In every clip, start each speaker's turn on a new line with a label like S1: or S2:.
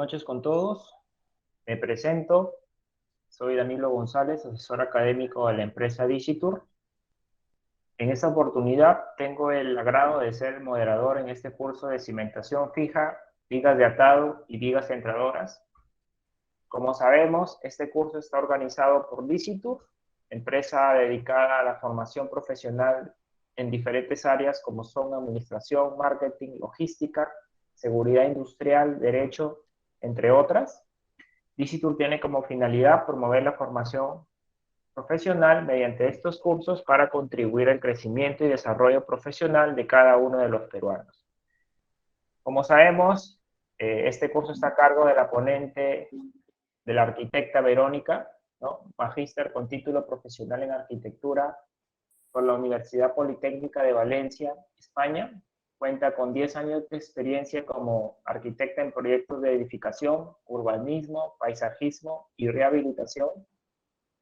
S1: noches con todos. Me presento, soy Danilo González, asesor académico de la empresa Digitur. En esta oportunidad tengo el agrado de ser el moderador en este curso de cimentación fija, vigas de atado y vigas centradoras. Como sabemos, este curso está organizado por Digitur, empresa dedicada a la formación profesional en diferentes áreas como son administración, marketing, logística, seguridad industrial, derecho, entre otras. Digitur tiene como finalidad promover la formación profesional mediante estos cursos para contribuir al crecimiento y desarrollo profesional de cada uno de los peruanos. Como sabemos, este curso está a cargo de la ponente, de la arquitecta Verónica, ¿no? Magíster con título profesional en arquitectura por la Universidad Politécnica de Valencia, España. Cuenta con 10 años de experiencia como arquitecta en proyectos de edificación, urbanismo, paisajismo y rehabilitación.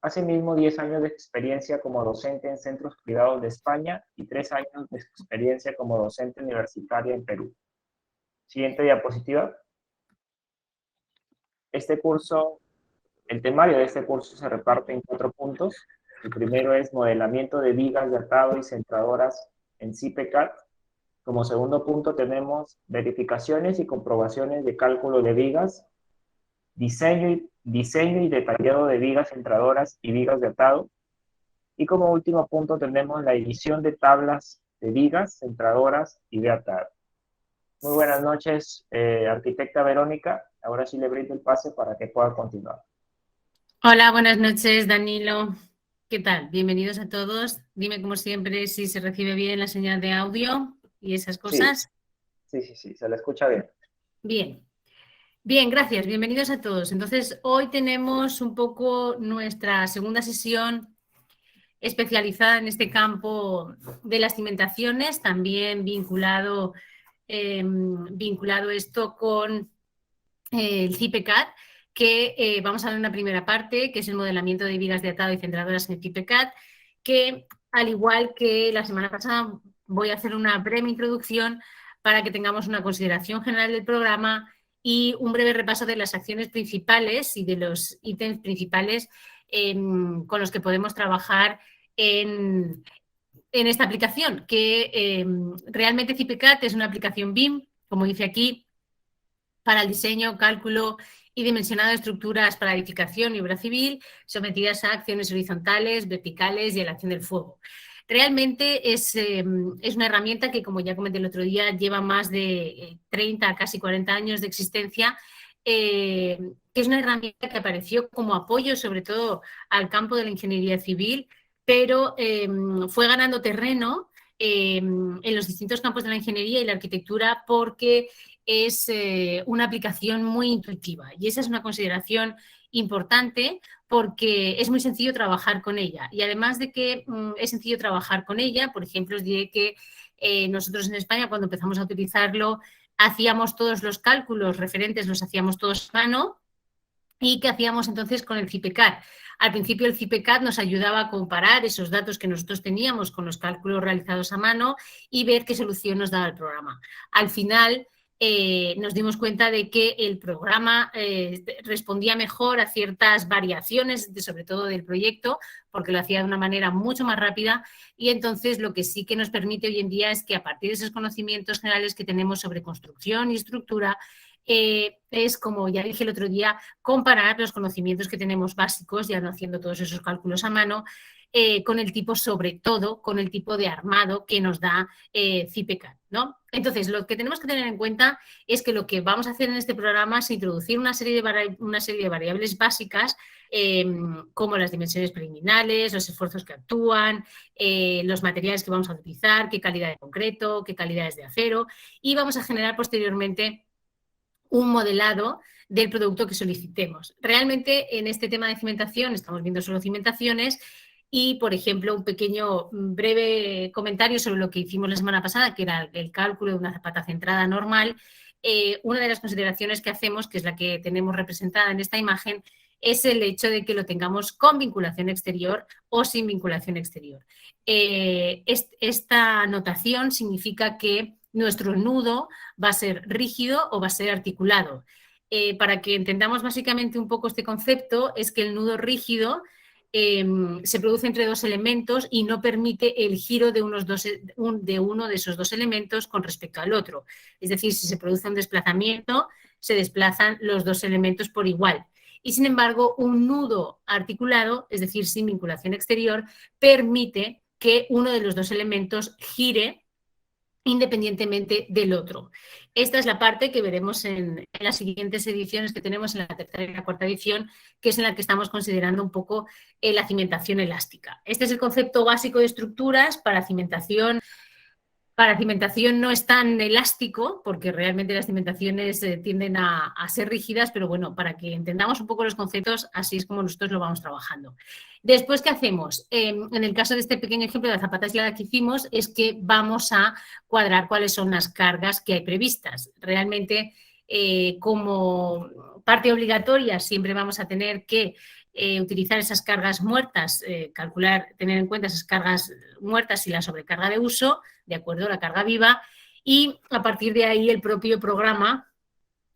S1: Asimismo, 10 años de experiencia como docente en centros privados de España y 3 años de experiencia como docente universitaria en Perú. Siguiente diapositiva. El temario de este curso se reparte en 4 puntos. El primero es modelamiento de vigas de atado y centradoras en CIPECAT. Como segundo punto tenemos verificaciones y comprobaciones de cálculo de vigas, diseño y detallado de vigas centradoras y vigas de atado. Y como último punto tenemos la edición de tablas de vigas, centradoras y de atado. Muy buenas noches, arquitecta Verónica. Ahora sí le brindo el pase para que pueda continuar.
S2: Hola, buenas noches, Danilo. ¿Qué tal? Bienvenidos a todos. Dime, como siempre, si se recibe bien la señal de audio y esas cosas.
S1: Sí, se la escucha bien.
S2: Bien, gracias. Bienvenidos a todos. Entonces, hoy tenemos un poco nuestra segunda sesión especializada en este campo de las cimentaciones, también vinculado esto con el CIPECAT, que vamos a ver una primera parte, que es el modelamiento de vigas de atado y centradoras en el CIPECAT, que al igual que la semana pasada voy a hacer una breve introducción para que tengamos una consideración general del programa y un breve repaso de las acciones principales y de los ítems principales con los que podemos trabajar en esta aplicación, que realmente CIPECAT es una aplicación BIM, como dice aquí, para el diseño, cálculo y dimensionado de estructuras para edificación y obra civil, sometidas a acciones horizontales, verticales y a la acción del fuego. Realmente es una herramienta que, como ya comenté el otro día, lleva más de 30, casi 40 años de existencia, que es una herramienta que apareció como apoyo sobre todo al campo de la ingeniería civil, pero fue ganando terreno en los distintos campos de la ingeniería y la arquitectura porque es una aplicación muy intuitiva y esa es una consideración importante porque es muy sencillo trabajar con ella y además de que es sencillo trabajar con ella, por ejemplo, os diré que nosotros en España cuando empezamos a utilizarlo hacíamos todos los cálculos referentes, los hacíamos todos a mano. ¿Y qué hacíamos entonces con el CIPECAT? Al principio el CIPECAT nos ayudaba a comparar esos datos que nosotros teníamos con los cálculos realizados a mano y ver qué solución nos daba el programa. Al final nos dimos cuenta de que el programa respondía mejor a ciertas variaciones, sobre todo del proyecto, porque lo hacía de una manera mucho más rápida y entonces lo que sí que nos permite hoy en día es que a partir de esos conocimientos generales que tenemos sobre construcción y estructura, es, como ya dije el otro día, comparar los conocimientos que tenemos básicos, ya no haciendo todos esos cálculos a mano, con el tipo, sobre todo, con el tipo de armado que nos da CIPECAT, ¿no? Entonces, lo que tenemos que tener en cuenta es que lo que vamos a hacer en este programa es introducir una serie de variables básicas como las dimensiones preliminares, los esfuerzos que actúan, los materiales que vamos a utilizar, qué calidad de concreto, qué calidad es de acero y vamos a generar posteriormente un modelado del producto que solicitemos. Realmente en este tema de cimentación estamos viendo solo cimentaciones y, por ejemplo, un pequeño breve comentario sobre lo que hicimos la semana pasada, que era el cálculo de una zapata centrada normal. Una de las consideraciones que hacemos, que es la que tenemos representada en esta imagen, es el hecho de que lo tengamos con vinculación exterior o sin vinculación exterior. Esta notación significa que nuestro nudo va a ser rígido o va a ser articulado. para que entendamos básicamente un poco este concepto, es que el nudo rígido se produce entre dos elementos y no permite el giro de uno de esos dos elementos con respecto al otro. Es decir, si se produce un desplazamiento, se desplazan los dos elementos por igual. Y sin embargo, un nudo articulado, es decir, sin vinculación exterior, permite que uno de los dos elementos gire independientemente del otro. Esta es la parte que veremos en las siguientes ediciones que tenemos, en la tercera y la cuarta edición, que es en la que estamos considerando un poco la cimentación elástica. Este es el concepto básico de estructuras para cimentación. Para cimentación no es tan elástico, porque realmente las cimentaciones tienden a ser rígidas, pero bueno, para que entendamos un poco los conceptos, así es como nosotros lo vamos trabajando. Después, ¿qué hacemos? En el caso de este pequeño ejemplo de la zapata aislada que hicimos, es que vamos a cuadrar cuáles son las cargas que hay previstas. Realmente, como parte obligatoria, siempre vamos a tener que utilizar esas cargas muertas, tener en cuenta esas cargas muertas y la sobrecarga de uso, de acuerdo a la carga viva, y a partir de ahí el propio programa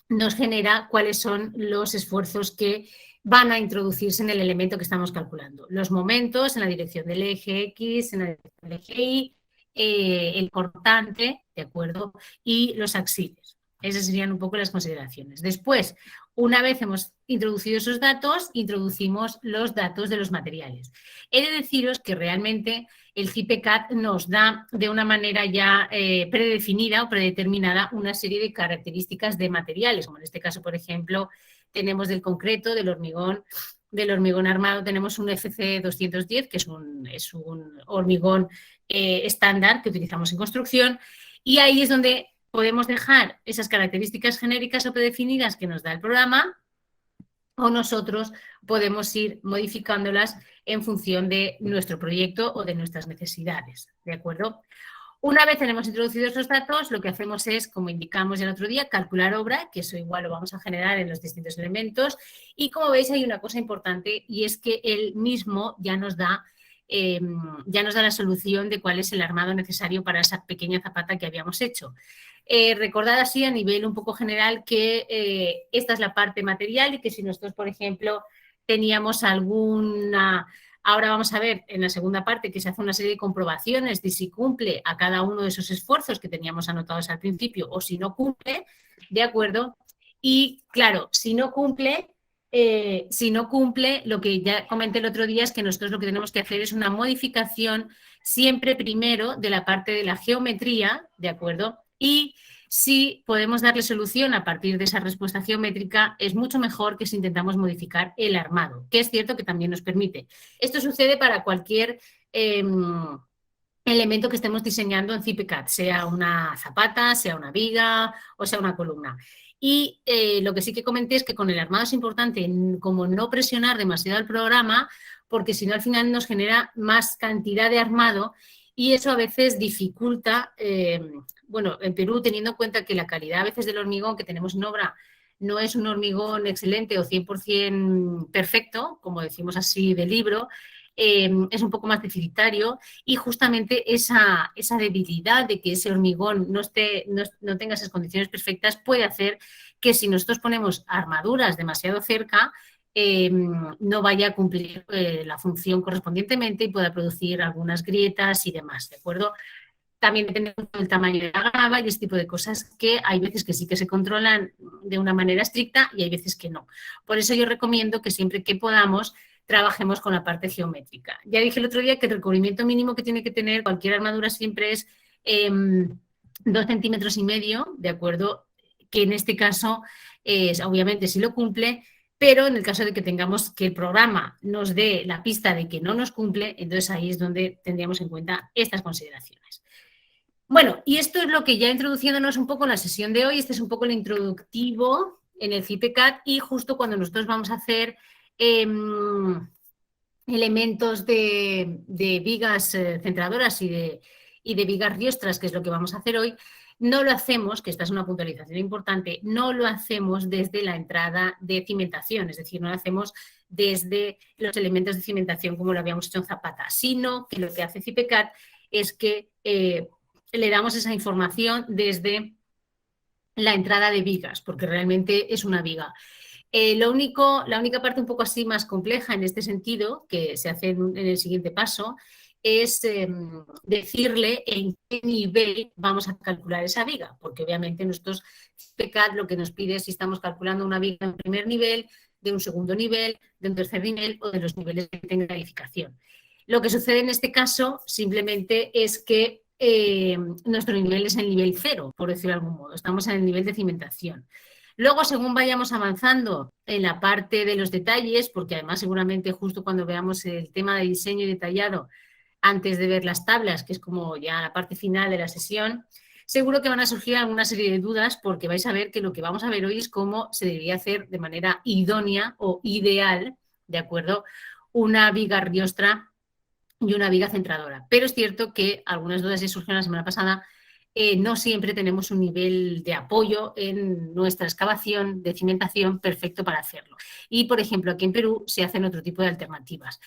S2: nos genera cuáles son los esfuerzos que van a introducirse en el elemento que estamos calculando. Los momentos en la dirección del eje X, en la dirección del eje Y, el cortante, ¿de acuerdo? Y los axiles. Esas serían un poco las consideraciones. Después, una vez hemos introducido esos datos, introducimos los datos de los materiales. He de deciros que realmente el CIPECAT nos da de una manera ya predefinida o predeterminada una serie de características de materiales, como en este caso, por ejemplo, tenemos del concreto, del hormigón armado, tenemos un FC210, que es un hormigón estándar que utilizamos en construcción, y ahí es donde podemos dejar esas características genéricas o predefinidas que nos da el programa, o nosotros podemos ir modificándolas en función de nuestro proyecto o de nuestras necesidades, ¿de acuerdo? Una vez tenemos introducidos esos datos, lo que hacemos es, como indicamos ya el otro día, calcular obra, que eso igual lo vamos a generar en los distintos elementos, y como veis hay una cosa importante, y es que él mismo ya nos da la solución de cuál es el armado necesario para esa pequeña zapata que habíamos hecho. Recordad así a nivel un poco general que esta es la parte material y que si nosotros, por ejemplo, teníamos alguna... Ahora vamos a ver en la segunda parte que se hace una serie de comprobaciones de si cumple a cada uno de esos esfuerzos que teníamos anotados al principio o si no cumple, ¿de acuerdo? Y claro, si no cumple, lo que ya comenté el otro día es que nosotros lo que tenemos que hacer es una modificación siempre primero de la parte de la geometría, ¿de acuerdo? Y si podemos darle solución a partir de esa respuesta geométrica, es mucho mejor que si intentamos modificar el armado, que es cierto que también nos permite. Esto sucede para cualquier elemento que estemos diseñando en CIPECAT, sea una zapata, sea una viga o sea una columna. Y lo que sí que comenté es que con el armado es importante como no presionar demasiado el programa, porque si no al final nos genera más cantidad de armado y eso a veces dificulta, bueno, en Perú, teniendo en cuenta que la calidad a veces del hormigón que tenemos en obra no es un hormigón excelente o 100% perfecto, como decimos así de libro, es un poco más deficitario y justamente esa debilidad de que ese hormigón no tenga esas condiciones perfectas puede hacer que si nosotros ponemos armaduras demasiado cerca, no vaya a cumplir la función correspondientemente y pueda producir algunas grietas y demás, ¿de acuerdo? También depende del tamaño de la grava y este tipo de cosas que hay veces que sí que se controlan de una manera estricta y hay veces que no. Por eso yo recomiendo que siempre que podamos trabajemos con la parte geométrica. Ya dije el otro día que el recubrimiento mínimo que tiene que tener cualquier armadura siempre es 2,5 centímetros, ¿de acuerdo? Que en este caso, obviamente, sí lo cumple, pero en el caso de que tengamos que el programa nos dé la pista de que no nos cumple, entonces ahí es donde tendríamos en cuenta estas consideraciones. Bueno, y esto es lo que ya introduciéndonos un poco en la sesión de hoy, este es un poco el introductivo en el CIPECAT y justo cuando nosotros vamos a hacer elementos de vigas centradoras y de vigas riostras, que es lo que vamos a hacer hoy, no lo hacemos, que esta es una puntualización importante, no lo hacemos desde la entrada de cimentación, es decir, no lo hacemos desde los elementos de cimentación como lo habíamos hecho en Zapata, sino que lo que hace CIPECAT es que le damos esa información desde la entrada de vigas, porque realmente es una viga. La única parte un poco así más compleja en este sentido, que se hace en el siguiente paso, es decirle en qué nivel vamos a calcular esa viga, porque obviamente nosotros CPCAD lo que nos pide es si estamos calculando una viga en primer nivel, de un segundo nivel, de un tercer nivel o de los niveles que tenga calificación. Lo que sucede en este caso simplemente es que nuestro nivel es el nivel 0, por decirlo de algún modo, estamos en el nivel de cimentación. Luego, según vayamos avanzando en la parte de los detalles, porque además seguramente justo cuando veamos el tema de diseño detallado, antes de ver las tablas, que es como ya la parte final de la sesión, seguro que van a surgir alguna serie de dudas porque vais a ver que lo que vamos a ver hoy es cómo se debería hacer de manera idónea o ideal, ¿de acuerdo? Una viga riostra y una viga centradora. Pero es cierto que algunas dudas ya surgieron la semana pasada. No siempre tenemos un nivel de apoyo en nuestra excavación de cimentación perfecto para hacerlo. Y, por ejemplo, aquí en Perú se hacen otro tipo de alternativas.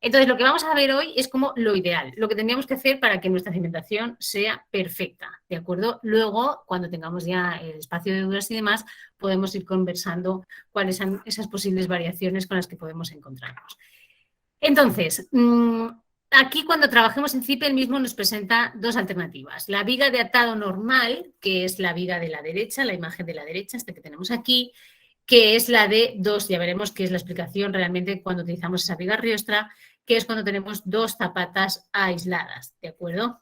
S2: Entonces, lo que vamos a ver hoy es como lo ideal, lo que tendríamos que hacer para que nuestra cimentación sea perfecta, ¿de acuerdo? Luego, cuando tengamos ya el espacio de dudas y demás, podemos ir conversando cuáles son esas posibles variaciones con las que podemos encontrarnos. Entonces, aquí cuando trabajemos en CIPE, el mismo nos presenta dos alternativas. La viga de atado normal, que es la viga de la derecha, la imagen de la derecha, esta que tenemos aquí, que es la de dos, ya veremos qué es la explicación realmente cuando utilizamos esa viga riostra, que es cuando tenemos dos zapatas aisladas, ¿de acuerdo?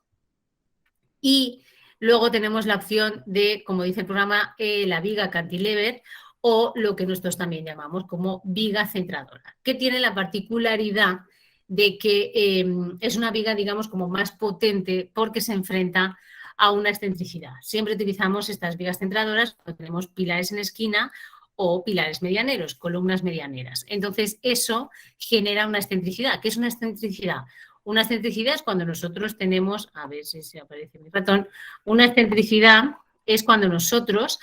S2: Y luego tenemos la opción de, como dice el programa, la viga cantilever o lo que nosotros también llamamos como viga centradora, que tiene la particularidad de que es una viga, digamos, como más potente porque se enfrenta a una excentricidad. Siempre utilizamos estas vigas centradoras cuando tenemos pilares en esquina o pilares medianeros, columnas medianeras. Entonces, eso genera una excentricidad. ¿Qué es una excentricidad? Una excentricidad es cuando nosotros tenemos, a ver si se aparece mi ratón, una excentricidad es cuando nosotros,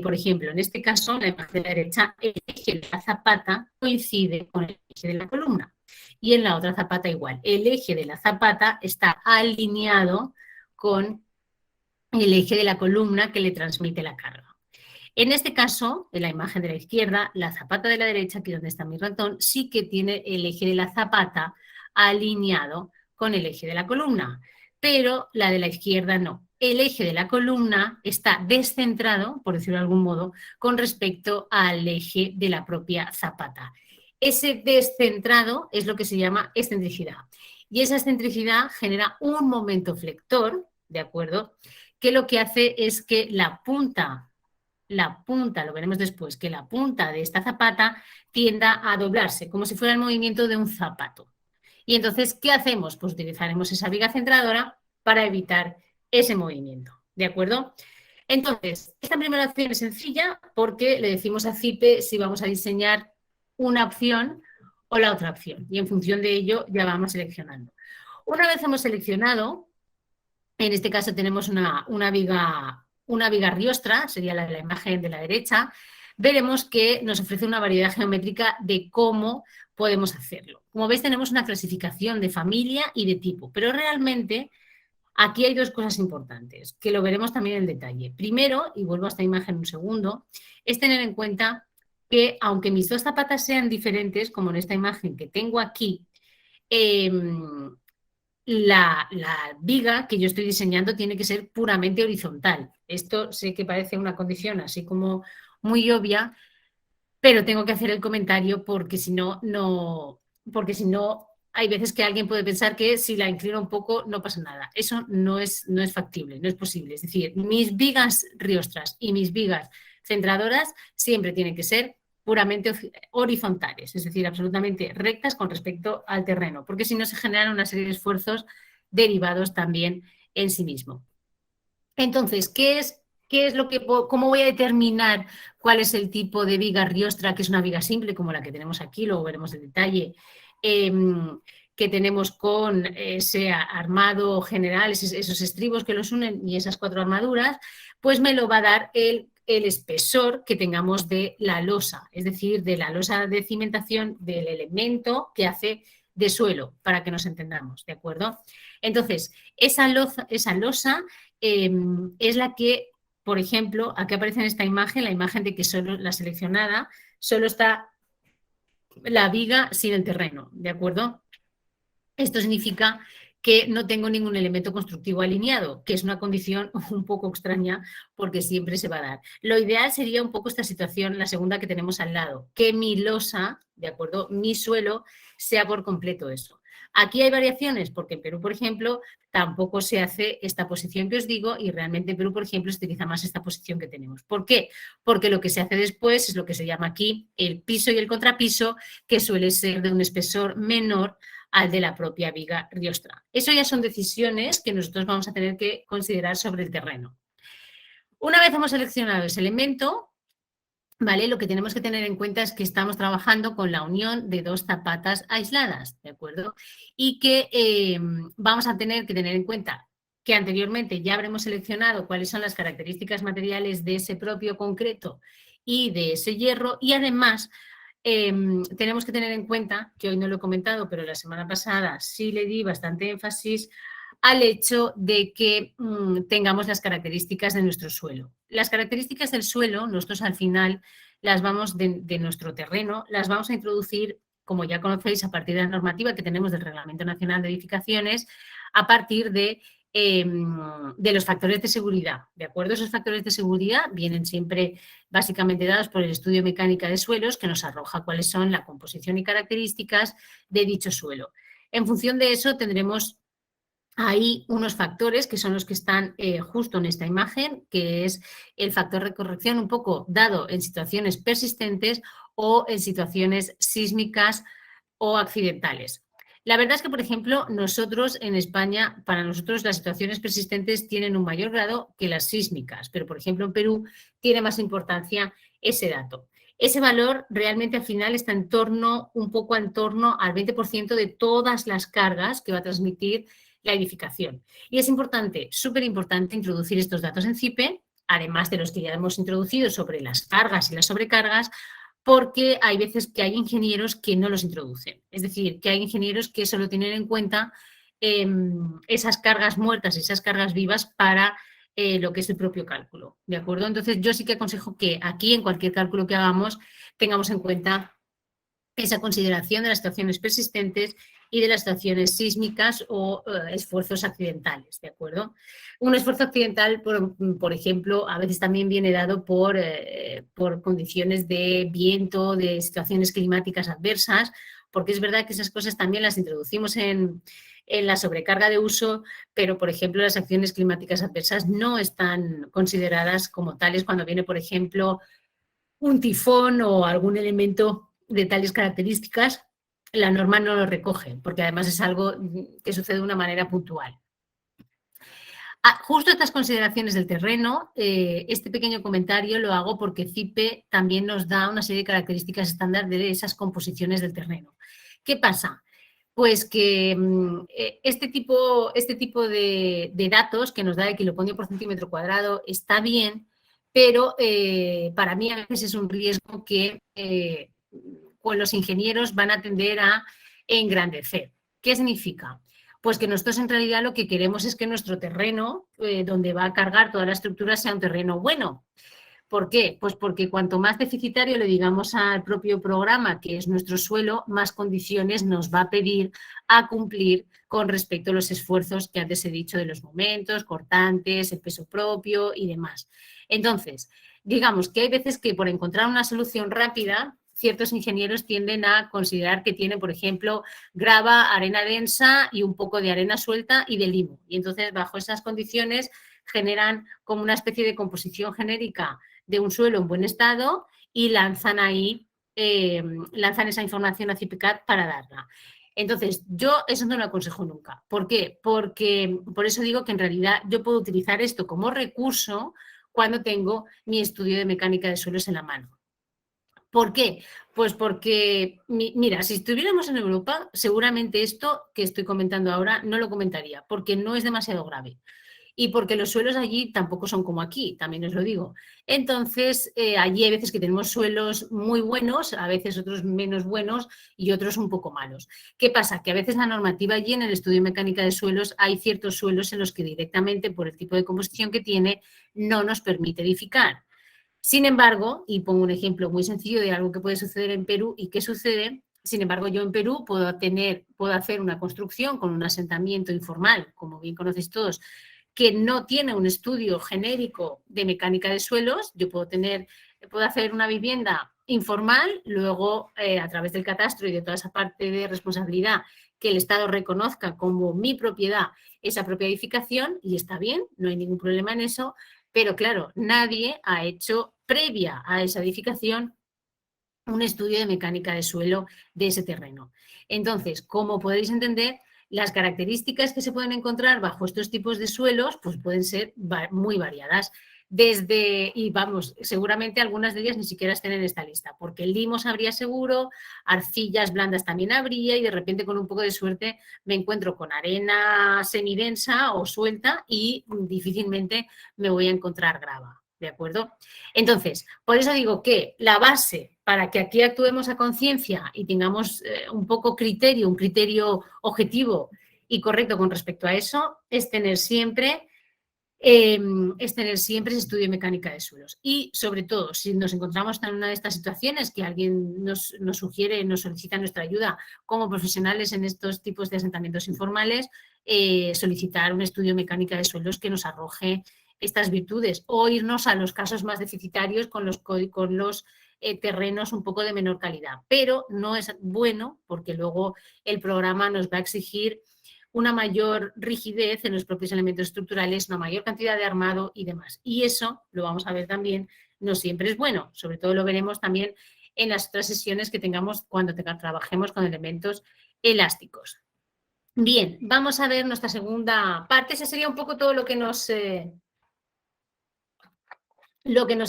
S2: por ejemplo, en este caso, en la imagen de la derecha, el eje de la zapata coincide con el eje de la columna. Y en la otra zapata igual. El eje de la zapata está alineado con el eje de la columna que le transmite la carga. En este caso, en la imagen de la izquierda, la zapata de la derecha, aquí donde está mi ratón, sí que tiene el eje de la zapata alineado con el eje de la columna, pero la de la izquierda no. El eje de la columna está descentrado, por decirlo de algún modo, con respecto al eje de la propia zapata. Ese descentrado es lo que se llama excentricidad. Y esa excentricidad genera un momento flector, ¿de acuerdo? Que lo que hace es que la punta, lo veremos después, que la punta de esta zapata tienda a doblarse, como si fuera el movimiento de un zapato. Y entonces, ¿qué hacemos? Pues utilizaremos esa viga centradora para evitar ese movimiento, ¿de acuerdo? Entonces, esta primera opción es sencilla porque le decimos a CIPE si vamos a diseñar una opción o la otra opción. Y en función de ello ya vamos seleccionando. Una vez hemos seleccionado, en este caso tenemos una viga riostra, sería la de la imagen de la derecha, veremos que nos ofrece una variedad geométrica de cómo podemos hacerlo. Como veis, tenemos una clasificación de familia y de tipo, pero realmente aquí hay dos cosas importantes, que lo veremos también en detalle. Primero, y vuelvo a esta imagen un segundo, es tener en cuenta que aunque mis dos zapatas sean diferentes, como en esta imagen que tengo aquí, la viga que yo estoy diseñando tiene que ser puramente horizontal. Esto sé que parece una condición así como muy obvia, pero tengo que hacer el comentario porque si no, porque si no, hay veces que alguien puede pensar que si la inclino un poco no pasa nada. Eso no es factible, no es posible. Es decir, mis vigas riostras y mis vigas centradoras siempre tienen que ser puramente horizontales, es decir, absolutamente rectas con respecto al terreno, porque si no se generan una serie de esfuerzos derivados también en sí mismo. Entonces, ¿qué es lo que, cómo voy a determinar cuál es el tipo de viga riostra, que es una viga simple como la que tenemos aquí, luego veremos el detalle, que tenemos con ese armado general, esos estribos que los unen y esas cuatro armaduras, pues me lo va a dar el espesor que tengamos de la losa, es decir, de la losa de cimentación del elemento que hace de suelo, para que nos entendamos, ¿de acuerdo? Entonces, esa losa es la que por ejemplo, aquí aparece en esta imagen la imagen de que solo la seleccionada, solo está la viga sin el terreno, ¿de acuerdo? Esto significa que no tengo ningún elemento constructivo alineado, que es una condición un poco extraña porque siempre se va a dar. Lo ideal sería un poco esta situación, la segunda que tenemos al lado, que mi losa, ¿de acuerdo? Mi suelo sea por completo eso. Aquí hay variaciones porque en Perú, por ejemplo, tampoco se hace esta posición que os digo y realmente en Perú, por ejemplo, se utiliza más esta posición que tenemos. ¿Por qué? Porque lo que se hace después es lo que se llama aquí el piso y el contrapiso, que suele ser de un espesor menor al de la propia viga riostra. Eso ya son decisiones que nosotros vamos a tener que considerar sobre el terreno. Una vez hemos seleccionado ese elemento, ¿vale? Lo que tenemos que tener en cuenta es que estamos trabajando con la unión de dos zapatas aisladas, ¿de acuerdo? Y que vamos a tener que tener en cuenta que anteriormente ya habremos seleccionado cuáles son las características materiales de ese propio concreto y de ese hierro y además tenemos que tener en cuenta, que hoy no lo he comentado, pero la semana pasada sí le di bastante énfasis al hecho de que tengamos las características de nuestro suelo. Las características del suelo, nosotros al final las vamos de nuestro terreno, las vamos a introducir, como ya conocéis, a partir de la normativa que tenemos del Reglamento Nacional de Edificaciones, a partir de los factores de seguridad, ¿de acuerdo? Esos factores de seguridad vienen siempre básicamente dados por el estudio de mecánica de suelos que nos arroja cuáles son la composición y características de dicho suelo. En función de eso tendremos ahí unos factores que son los que están justo en esta imagen, que es el factor de corrección un poco dado en situaciones persistentes o en situaciones sísmicas o accidentales. La verdad es que, por ejemplo, nosotros en España, para nosotros las situaciones persistentes tienen un mayor grado que las sísmicas, pero, por ejemplo, en Perú tiene más importancia ese dato. Ese valor realmente al final está un poco en torno al 20% de todas las cargas que va a transmitir la edificación. Y es importante, súper importante, introducir estos datos en CIPE, además de los que ya hemos introducido sobre las cargas y las sobrecargas, porque hay veces que hay ingenieros que no los introducen. Es decir, que hay ingenieros que solo tienen en cuenta esas cargas muertas, esas cargas vivas para lo que es el propio cálculo. ¿De acuerdo? Entonces, yo sí que aconsejo que aquí, en cualquier cálculo que hagamos, tengamos en cuenta esa consideración de las situaciones persistentes y de las situaciones sísmicas o esfuerzos accidentales, ¿de acuerdo? Un esfuerzo accidental, por ejemplo, a veces también viene dado por condiciones de viento, de situaciones climáticas adversas, porque es verdad que esas cosas también las introducimos en la sobrecarga de uso, pero, por ejemplo, las acciones climáticas adversas no están consideradas como tales cuando viene, por ejemplo, un tifón o algún elemento de tales características, la norma no lo recoge, porque además es algo que sucede de una manera puntual. Justo estas consideraciones del terreno, este pequeño comentario lo hago porque CIPE también nos da una serie de características estándar de esas composiciones del terreno. ¿Qué pasa? Pues que este tipo de datos que nos da el kiloponio por centímetro cuadrado está bien, pero para mí a veces es un riesgo que pues los ingenieros van a tender a engrandecer. ¿Qué significa? Pues que nosotros en realidad lo que queremos es que nuestro terreno, donde va a cargar toda la estructura, sea un terreno bueno. ¿Por qué? Pues porque cuanto más deficitario le digamos al propio programa que es nuestro suelo, más condiciones nos va a pedir a cumplir con respecto a los esfuerzos que antes he dicho de los momentos, cortantes, el peso propio y demás. Entonces, digamos que hay veces que por encontrar una solución rápida, ciertos ingenieros tienden a considerar que tienen, por ejemplo, grava, arena densa y un poco de arena suelta y de limo. Y entonces, bajo esas condiciones, generan como una especie de composición genérica de un suelo en buen estado y lanzan ahí, lanzan esa información a CIPECAT para darla. Entonces, yo eso no lo aconsejo nunca. ¿Por qué? Porque por eso digo que en realidad yo puedo utilizar esto como recurso cuando tengo mi estudio de mecánica de suelos en la mano. ¿Por qué? Pues porque, mira, si estuviéramos en Europa, seguramente esto que estoy comentando ahora no lo comentaría, porque no es demasiado grave. y porque los suelos allí tampoco son como aquí, también os lo digo. Entonces, allí hay veces que tenemos suelos muy buenos, a veces otros menos buenos y otros un poco malos. ¿Qué pasa? Que a veces la normativa allí en el estudio de mecánica de suelos hay ciertos suelos en los que directamente, por el tipo de composición que tiene, no nos permite edificar. Sin embargo, y pongo un ejemplo muy sencillo de algo que puede suceder en Perú y qué sucede, sin embargo, yo en Perú puedo hacer una construcción con un asentamiento informal, como bien conocéis todos, que no tiene un estudio genérico de mecánica de suelos. Yo puedo hacer una vivienda informal, luego a través del catastro y de toda esa parte de responsabilidad que el Estado reconozca como mi propiedad esa propia edificación, y está bien, no hay ningún problema en eso, pero claro, nadie ha hecho previa a esa edificación un estudio de mecánica de suelo de ese terreno. Entonces, como podéis entender, las características que se pueden encontrar bajo estos tipos de suelos pues pueden ser muy variadas. Y vamos, seguramente algunas de ellas ni siquiera estén en esta lista, porque limos habría seguro, arcillas blandas también habría, y de repente con un poco de suerte me encuentro con arena semidensa o suelta y difícilmente me voy a encontrar grava, ¿de acuerdo? Entonces, por eso digo que la base para que aquí actuemos a conciencia y tengamos un criterio objetivo y correcto con respecto a eso, es tener siempre ese estudio de mecánica de suelos. Y sobre todo, si nos encontramos en una de estas situaciones que alguien nos sugiere, nos solicita nuestra ayuda como profesionales en estos tipos de asentamientos informales, solicitar un estudio de mecánica de suelos que nos arroje estas virtudes, o irnos a los casos más deficitarios con los terrenos un poco de menor calidad. Pero no es bueno, porque luego el programa nos va a exigir una mayor rigidez en los propios elementos estructurales, una mayor cantidad de armado y demás. Y eso, lo vamos a ver también, no siempre es bueno. Sobre todo lo veremos también en las otras sesiones que tengamos cuando trabajemos con elementos elásticos. Bien, vamos a ver nuestra segunda parte. Ese sería un poco todo lo que nos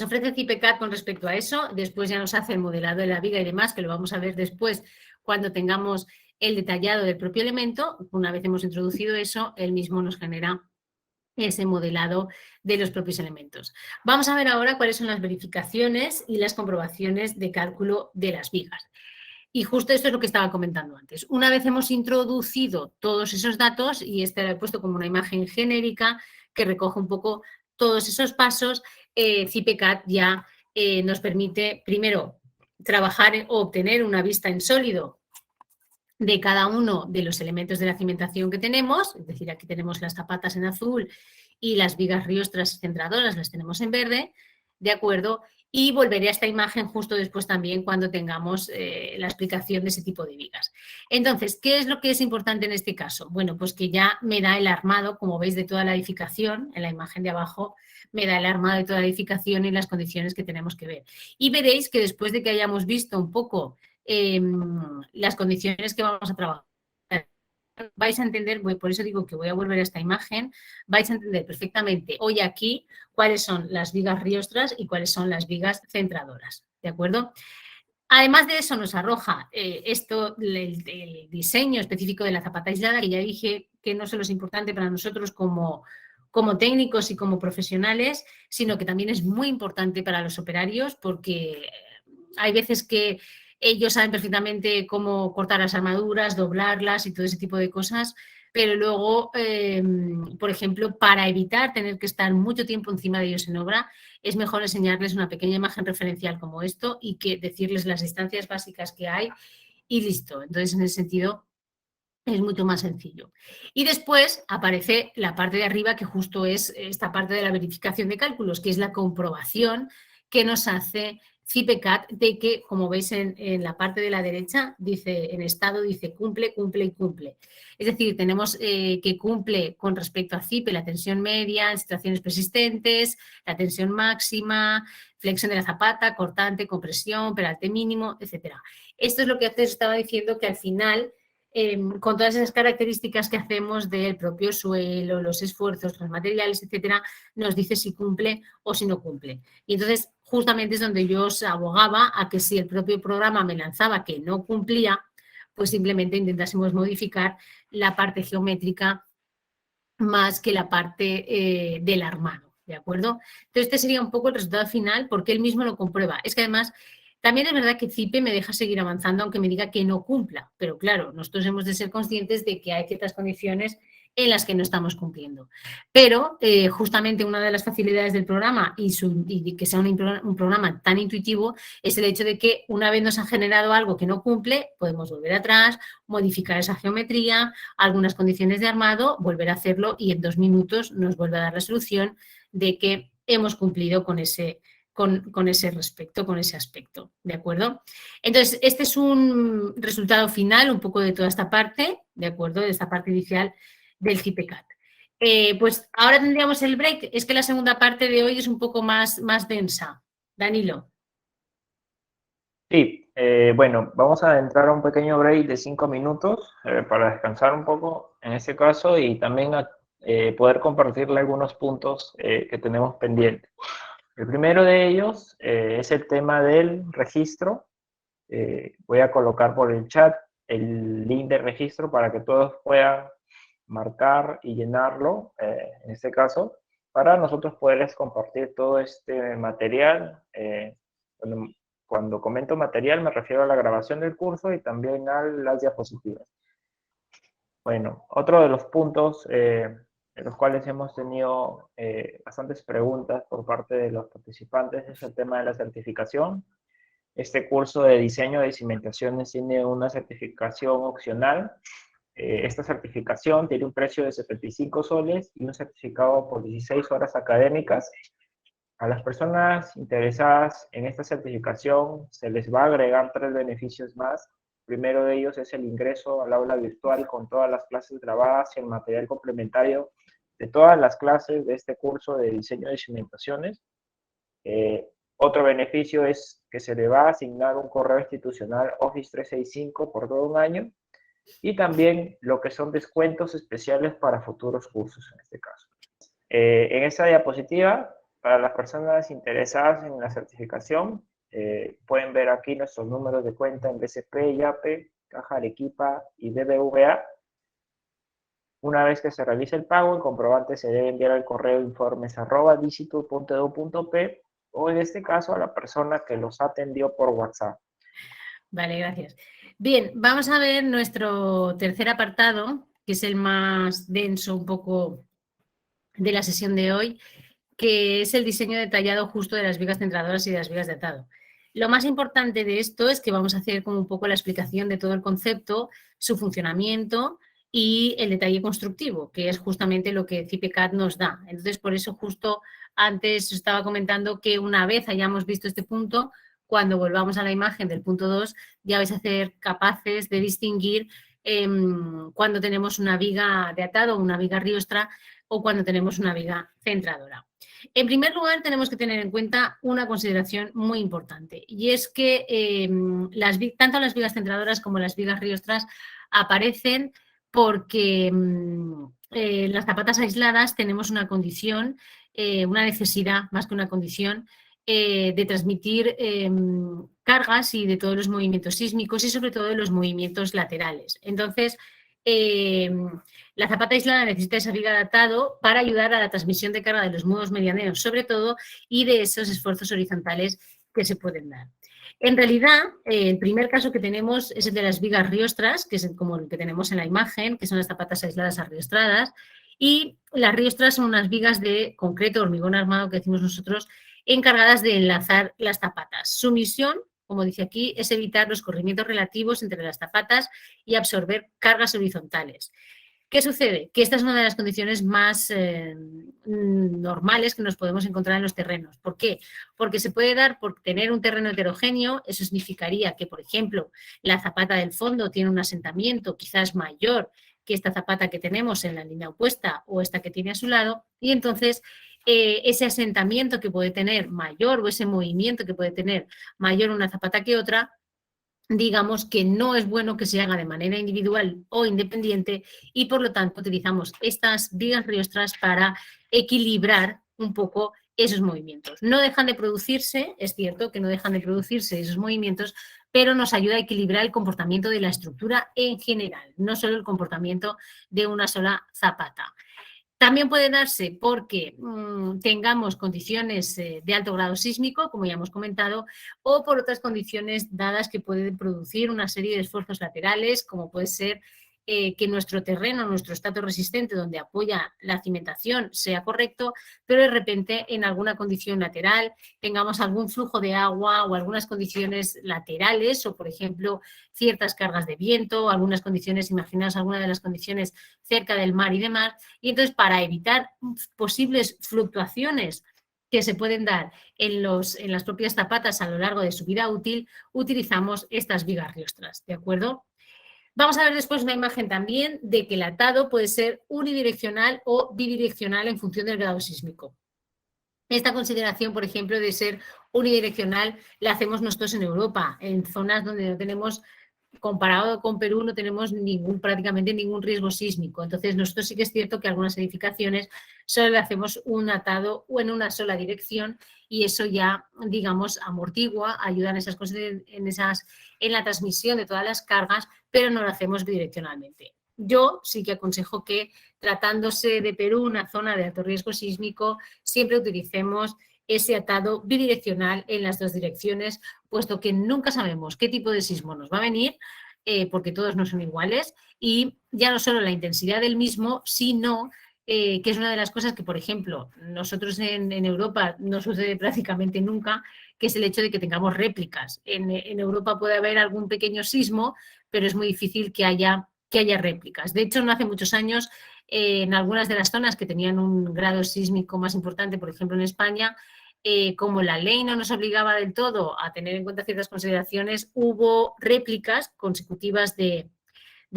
S2: ofrece CIPECAD con respecto a eso. Después ya nos hace el modelado de la viga y demás, que lo vamos a ver después cuando tengamos el detallado del propio elemento. Una vez hemos introducido eso, él mismo nos genera ese modelado de los propios elementos. Vamos a ver ahora cuáles son las verificaciones y las comprobaciones de cálculo de las vigas. Y justo esto es lo que estaba comentando antes. Una vez hemos introducido todos esos datos, y este lo he puesto como una imagen genérica que recoge un poco todos esos pasos, CIPECAD ya nos permite primero trabajar o obtener una vista en sólido de cada uno de los elementos de la cimentación que tenemos, es decir, aquí tenemos las zapatas en azul y las vigas riostras centradoras las tenemos en verde, ¿de acuerdo? Y volveré a esta imagen justo después también cuando tengamos la explicación de ese tipo de vigas. Entonces, ¿qué es lo que es importante en este caso? Bueno, pues que ya me da el armado, como veis, de toda la edificación, en la imagen de abajo, me da el armado de toda la edificación y las condiciones que tenemos que ver. Y veréis que después de que hayamos visto un poco las condiciones que vamos a trabajar, vais a entender, por eso digo que voy a volver a esta imagen, vais a entender perfectamente hoy aquí cuáles son las vigas riostras y cuáles son las vigas centradoras, ¿de acuerdo? Además de eso nos arroja el diseño específico de la zapata aislada, que ya dije que no solo es importante para nosotros como técnicos y como profesionales, sino que también es muy importante para los operarios, porque hay veces que ellos saben perfectamente cómo cortar las armaduras, doblarlas y todo ese tipo de cosas, pero luego, por ejemplo, para evitar tener que estar mucho tiempo encima de ellos en obra, es mejor enseñarles una pequeña imagen referencial como esto y que decirles las distancias básicas que hay y listo. Entonces, en ese sentido, es mucho más sencillo. Y después aparece la parte de arriba, que justo es esta parte de la verificación de cálculos, que es la comprobación que nos hace CIPECAD de que, como veis en la parte de la derecha, dice en estado, dice cumple, cumple y cumple. Es decir, tenemos que cumple con respecto a CIPE la tensión media en situaciones persistentes, la tensión máxima, flexión de la zapata, cortante, compresión, peralte mínimo, etc. Esto es lo que antes estaba diciendo, que al final, con todas esas características que hacemos del propio suelo, los esfuerzos, los materiales, etcétera, nos dice si cumple o si no cumple. Y entonces, justamente es donde yo os abogaba a que si el propio programa me lanzaba que no cumplía, pues simplemente intentásemos modificar la parte geométrica más que la parte del armado, ¿de acuerdo? Entonces, este sería un poco el resultado final porque él mismo lo comprueba. Es que además, también es verdad que CIPE me deja seguir avanzando aunque me diga que no cumpla, pero claro, nosotros hemos de ser conscientes de que hay ciertas condiciones en las que no estamos cumpliendo. Pero justamente una de las facilidades del programa y que sea un programa tan intuitivo es el hecho de que una vez nos ha generado algo que no cumple, podemos volver atrás, modificar esa geometría, algunas condiciones de armado, volver a hacerlo y en 2 minutos nos vuelve a dar la solución de que hemos cumplido con ese respecto, con ese aspecto, ¿de acuerdo? Entonces, este es un resultado final un poco de toda esta parte, ¿de acuerdo? De esta parte inicial del CIPECAT. Pues ahora tendríamos el break. Es que la segunda parte de hoy es un poco más densa. Danilo.
S1: Sí, bueno, vamos a entrar a un pequeño break de 5 minutos para descansar un poco en este caso y también poder compartirle algunos puntos que tenemos pendientes. El primero de ellos es el tema del registro. Voy a colocar por el chat el link de registro para que todos puedan marcar y llenarlo, en este caso, para nosotros poderles compartir todo este material. Cuando comento material me refiero a la grabación del curso y también a las diapositivas. Bueno, otro de los puntos en los cuales hemos tenido bastantes preguntas por parte de los participantes es el tema de la certificación. Este curso de diseño de cimentaciones tiene una certificación opcional. Esta certificación tiene un precio de 75 soles y un certificado por 16 horas académicas. A las personas interesadas en esta certificación se les va a agregar 3 beneficios más. El primero de ellos es el ingreso al aula virtual con todas las clases grabadas y el material complementario de todas las clases de este curso de diseño de cimentaciones. Otro beneficio es que se le va a asignar un correo institucional Office 365 por todo un año y también lo que son descuentos especiales para futuros cursos en este caso. En esta diapositiva, para las personas interesadas en la certificación, pueden ver aquí nuestros números de cuenta en BCP, YAPE, Caja Arequipa y BBVA. Una vez que se realice el pago, el comprobante se debe enviar al correo informes@dicitur.edu.p o en este caso a la persona que los atendió por WhatsApp.
S2: Vale, gracias. Bien, vamos a ver nuestro tercer apartado, que es el más denso un poco de la sesión de hoy, que es el diseño detallado justo de las vigas centradoras y de las vigas de atado. Lo más importante de esto es que vamos a hacer como un poco la explicación de todo el concepto, su funcionamiento y el detalle constructivo, que es justamente lo que CIPECAD nos da. Entonces, por eso justo antes estaba comentando que una vez hayamos visto este punto, cuando volvamos a la imagen del punto 2, ya vais a ser capaces de distinguir cuando tenemos una viga de atado, una viga riostra o cuando tenemos una viga centradora. En primer lugar, tenemos que tener en cuenta una consideración muy importante y es que tanto las vigas centradoras como las vigas riostras aparecen porque en las zapatas aisladas tenemos una condición, una necesidad más que una condición de transmitir cargas y de todos los movimientos sísmicos y sobre todo de los movimientos laterales. Entonces, la zapata aislada necesita esa viga de atado para ayudar a la transmisión de carga de los nudos medianeros, sobre todo, y de esos esfuerzos horizontales que se pueden dar. En realidad, el primer caso que tenemos es el de las vigas riostras, que es como el que tenemos en la imagen, que son las zapatas aisladas arriostradas, y las riostras son unas vigas de concreto, hormigón armado, que decimos nosotros, encargadas de enlazar las zapatas. Su misión, como dice aquí, es evitar los corrimientos relativos entre las zapatas y absorber cargas horizontales. ¿Qué sucede? Que esta es una de las condiciones más normales que nos podemos encontrar en los terrenos. ¿Por qué? Porque se puede dar por tener un terreno heterogéneo, eso significaría que, por ejemplo, la zapata del fondo tiene un asentamiento quizás mayor que esta zapata que tenemos en la línea opuesta o esta que tiene a su lado, y entonces ese asentamiento que puede tener mayor o ese movimiento que puede tener mayor una zapata que otra, digamos que no es bueno que se haga de manera individual o independiente y por lo tanto utilizamos estas vigas riostras para equilibrar un poco esos movimientos. No dejan de producirse, es cierto que no dejan de producirse esos movimientos, pero nos ayuda a equilibrar el comportamiento de la estructura en general, no solo el comportamiento de una sola zapata. También puede darse porque tengamos condiciones de alto grado sísmico, como ya hemos comentado, o por otras condiciones dadas que pueden producir una serie de esfuerzos laterales, como puede ser que nuestro terreno, nuestro estrato resistente donde apoya la cimentación sea correcto, pero de repente en alguna condición lateral tengamos algún flujo de agua o algunas condiciones laterales o, por ejemplo, ciertas cargas de viento, algunas condiciones, imaginaos alguna de las condiciones cerca del mar y demás, y entonces para evitar posibles fluctuaciones que se pueden dar en las propias zapatas a lo largo de su vida útil, utilizamos estas vigas riostras, ¿de acuerdo? Vamos a ver después una imagen también de que el atado puede ser unidireccional o bidireccional en función del grado sísmico. Esta consideración, por ejemplo, de ser unidireccional la hacemos nosotros en Europa, en zonas donde no tenemos, comparado con Perú, no tenemos prácticamente ningún riesgo sísmico. Entonces, nosotros sí que es cierto que algunas edificaciones solo le hacemos un atado o en una sola dirección y eso ya, digamos, amortigua, ayuda en la transmisión de todas las cargas, pero no lo hacemos bidireccionalmente. Yo sí que aconsejo que, tratándose de Perú, una zona de alto riesgo sísmico, siempre utilicemos ese atado bidireccional en las dos direcciones, puesto que nunca sabemos qué tipo de sismo nos va a venir, porque todos no son iguales, y ya no solo la intensidad del mismo, sino que es una de las cosas que, por ejemplo, nosotros en Europa no sucede prácticamente nunca, que es el hecho de que tengamos réplicas. En Europa puede haber algún pequeño sismo, pero es muy difícil que haya réplicas. De hecho, no hace muchos años, en algunas de las zonas que tenían un grado sísmico más importante, por ejemplo en España, como la ley no nos obligaba del todo a tener en cuenta ciertas consideraciones, hubo réplicas consecutivas de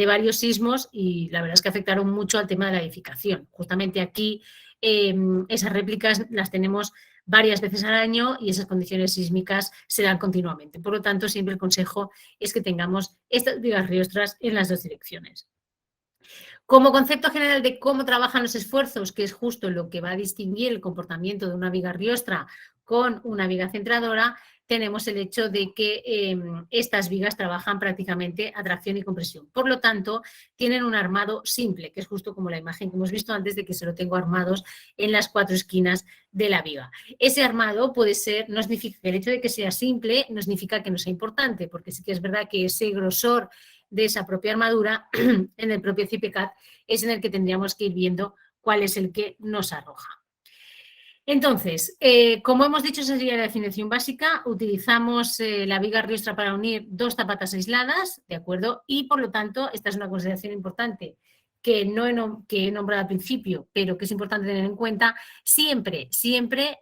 S2: varios sismos y la verdad es que afectaron mucho al tema de la edificación. Justamente aquí esas réplicas las tenemos varias veces al año y esas condiciones sísmicas se dan continuamente. Por lo tanto, siempre el consejo es que tengamos estas vigas riostras en las dos direcciones. Como concepto general de cómo trabajan los esfuerzos, que es justo lo que va a distinguir el comportamiento de una viga riostra con una viga centradora, tenemos el hecho de que estas vigas trabajan prácticamente a tracción y compresión. Por lo tanto, tienen un armado simple, que es justo como la imagen que hemos visto antes de que se lo tengo armados en las 4 esquinas de la viga. Ese armado puede ser, no significa que el hecho de que sea simple no significa que no sea importante, porque sí que es verdad que ese grosor de esa propia armadura en el propio CIPECAT es en el que tendríamos que ir viendo cuál es el que nos arroja. Entonces, como hemos dicho, esa sería la definición básica. Utilizamos la viga riostra para unir dos zapatas aisladas, ¿de acuerdo? Y por lo tanto, esta es una consideración importante que he nombrado al principio, pero que es importante tener en cuenta, siempre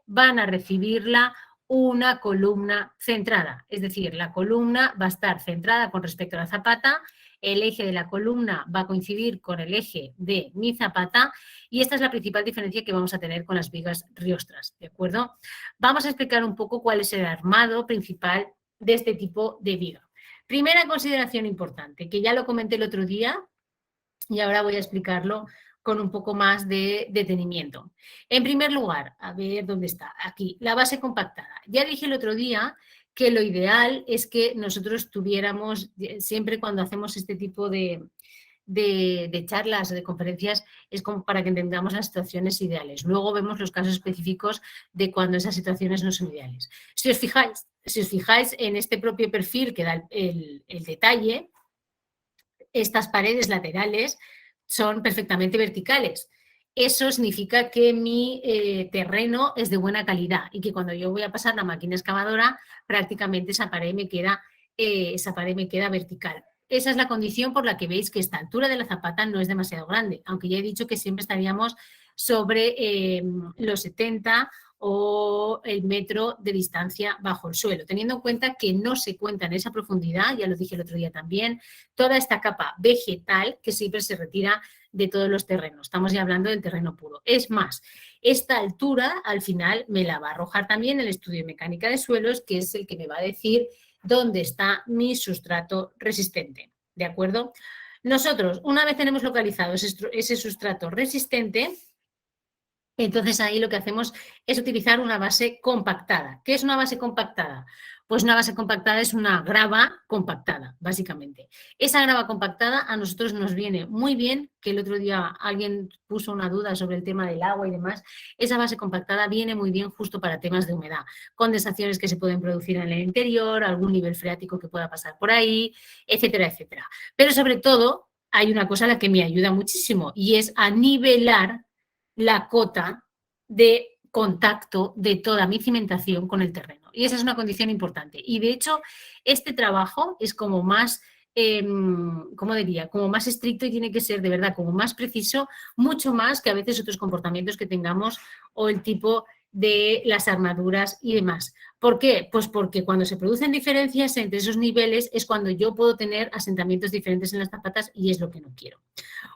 S2: van a recibirla una columna centrada. Es decir, la columna va a estar centrada con respecto a la zapata, el eje de la columna va a coincidir con el eje de mi zapata y esta es la principal diferencia que vamos a tener con las vigas riostras, ¿de acuerdo? Vamos a explicar un poco cuál es el armado principal de este tipo de viga. Primera consideración importante, que ya lo comenté el otro día y ahora voy a explicarlo con un poco más de detenimiento. En primer lugar, a ver dónde está, aquí, la base compactada. Ya dije el otro día que lo ideal es que nosotros tuviéramos, siempre cuando hacemos este tipo de charlas o de conferencias, es como para que entendamos las situaciones ideales. Luego vemos los casos específicos de cuando esas situaciones no son ideales. Si os fijáis en este propio perfil que da el detalle, estas paredes laterales son perfectamente verticales. Eso significa que mi terreno es de buena calidad y que cuando yo voy a pasar la máquina excavadora, prácticamente esa pared me queda vertical. Esa es la condición por la que veis que esta altura de la zapata no es demasiado grande, aunque ya he dicho que siempre estaríamos sobre los 70 o el metro de distancia bajo el suelo, teniendo en cuenta que no se cuenta en esa profundidad, ya lo dije el otro día también, toda esta capa vegetal que siempre se retira de todos los terrenos. Estamos ya hablando del terreno puro. Es más, esta altura al final me la va a arrojar también el estudio de mecánica de suelos, que es el que me va a decir dónde está mi sustrato resistente. ¿De acuerdo? Nosotros, una vez tenemos localizado ese sustrato resistente, Entonces ahí lo que hacemos es utilizar una base compactada. ¿Qué es una base compactada? Pues una base compactada es una grava compactada, básicamente. Esa grava compactada a nosotros nos viene muy bien, que el otro día alguien puso una duda sobre el tema del agua y demás. Esa base compactada viene muy bien justo para temas de humedad, condensaciones que se pueden producir en el interior, algún nivel freático que pueda pasar por ahí, etcétera, etcétera. Pero sobre todo hay una cosa a la que me ayuda muchísimo y es a nivelar la cota de contacto de toda mi cimentación con el terreno. Y esa es una condición importante. Y de hecho, este trabajo es como más, ¿cómo diría? Como más estricto y tiene que ser de verdad como más preciso, mucho más que a veces otros comportamientos que tengamos o el tipo de las armaduras y demás. ¿Por qué? Pues porque cuando se producen diferencias entre esos niveles es cuando yo puedo tener asentamientos diferentes en las zapatas y es lo que no quiero.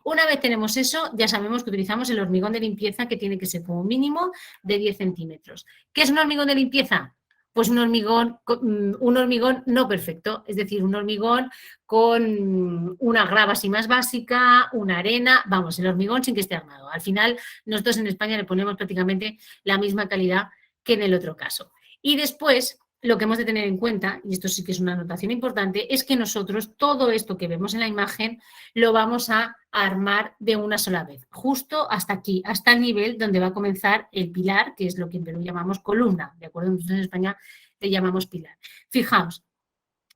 S2: Una vez tenemos eso, ya sabemos que utilizamos el hormigón de limpieza que tiene que ser como mínimo de 10 centímetros. ¿Qué es un hormigón de limpieza? Pues un hormigón no perfecto, es decir, un hormigón con una grava así más básica, una arena, vamos, el hormigón sin que esté armado. Al final, nosotros en España le ponemos prácticamente la misma calidad que en el otro caso. Y después, lo que hemos de tener en cuenta, y esto sí que es una anotación importante, es que nosotros todo esto que vemos en la imagen lo vamos a armar de una sola vez, justo hasta aquí, hasta el nivel donde va a comenzar el pilar, que es lo que en Perú llamamos columna, ¿de acuerdo? Entonces en España le llamamos pilar. Fijaos,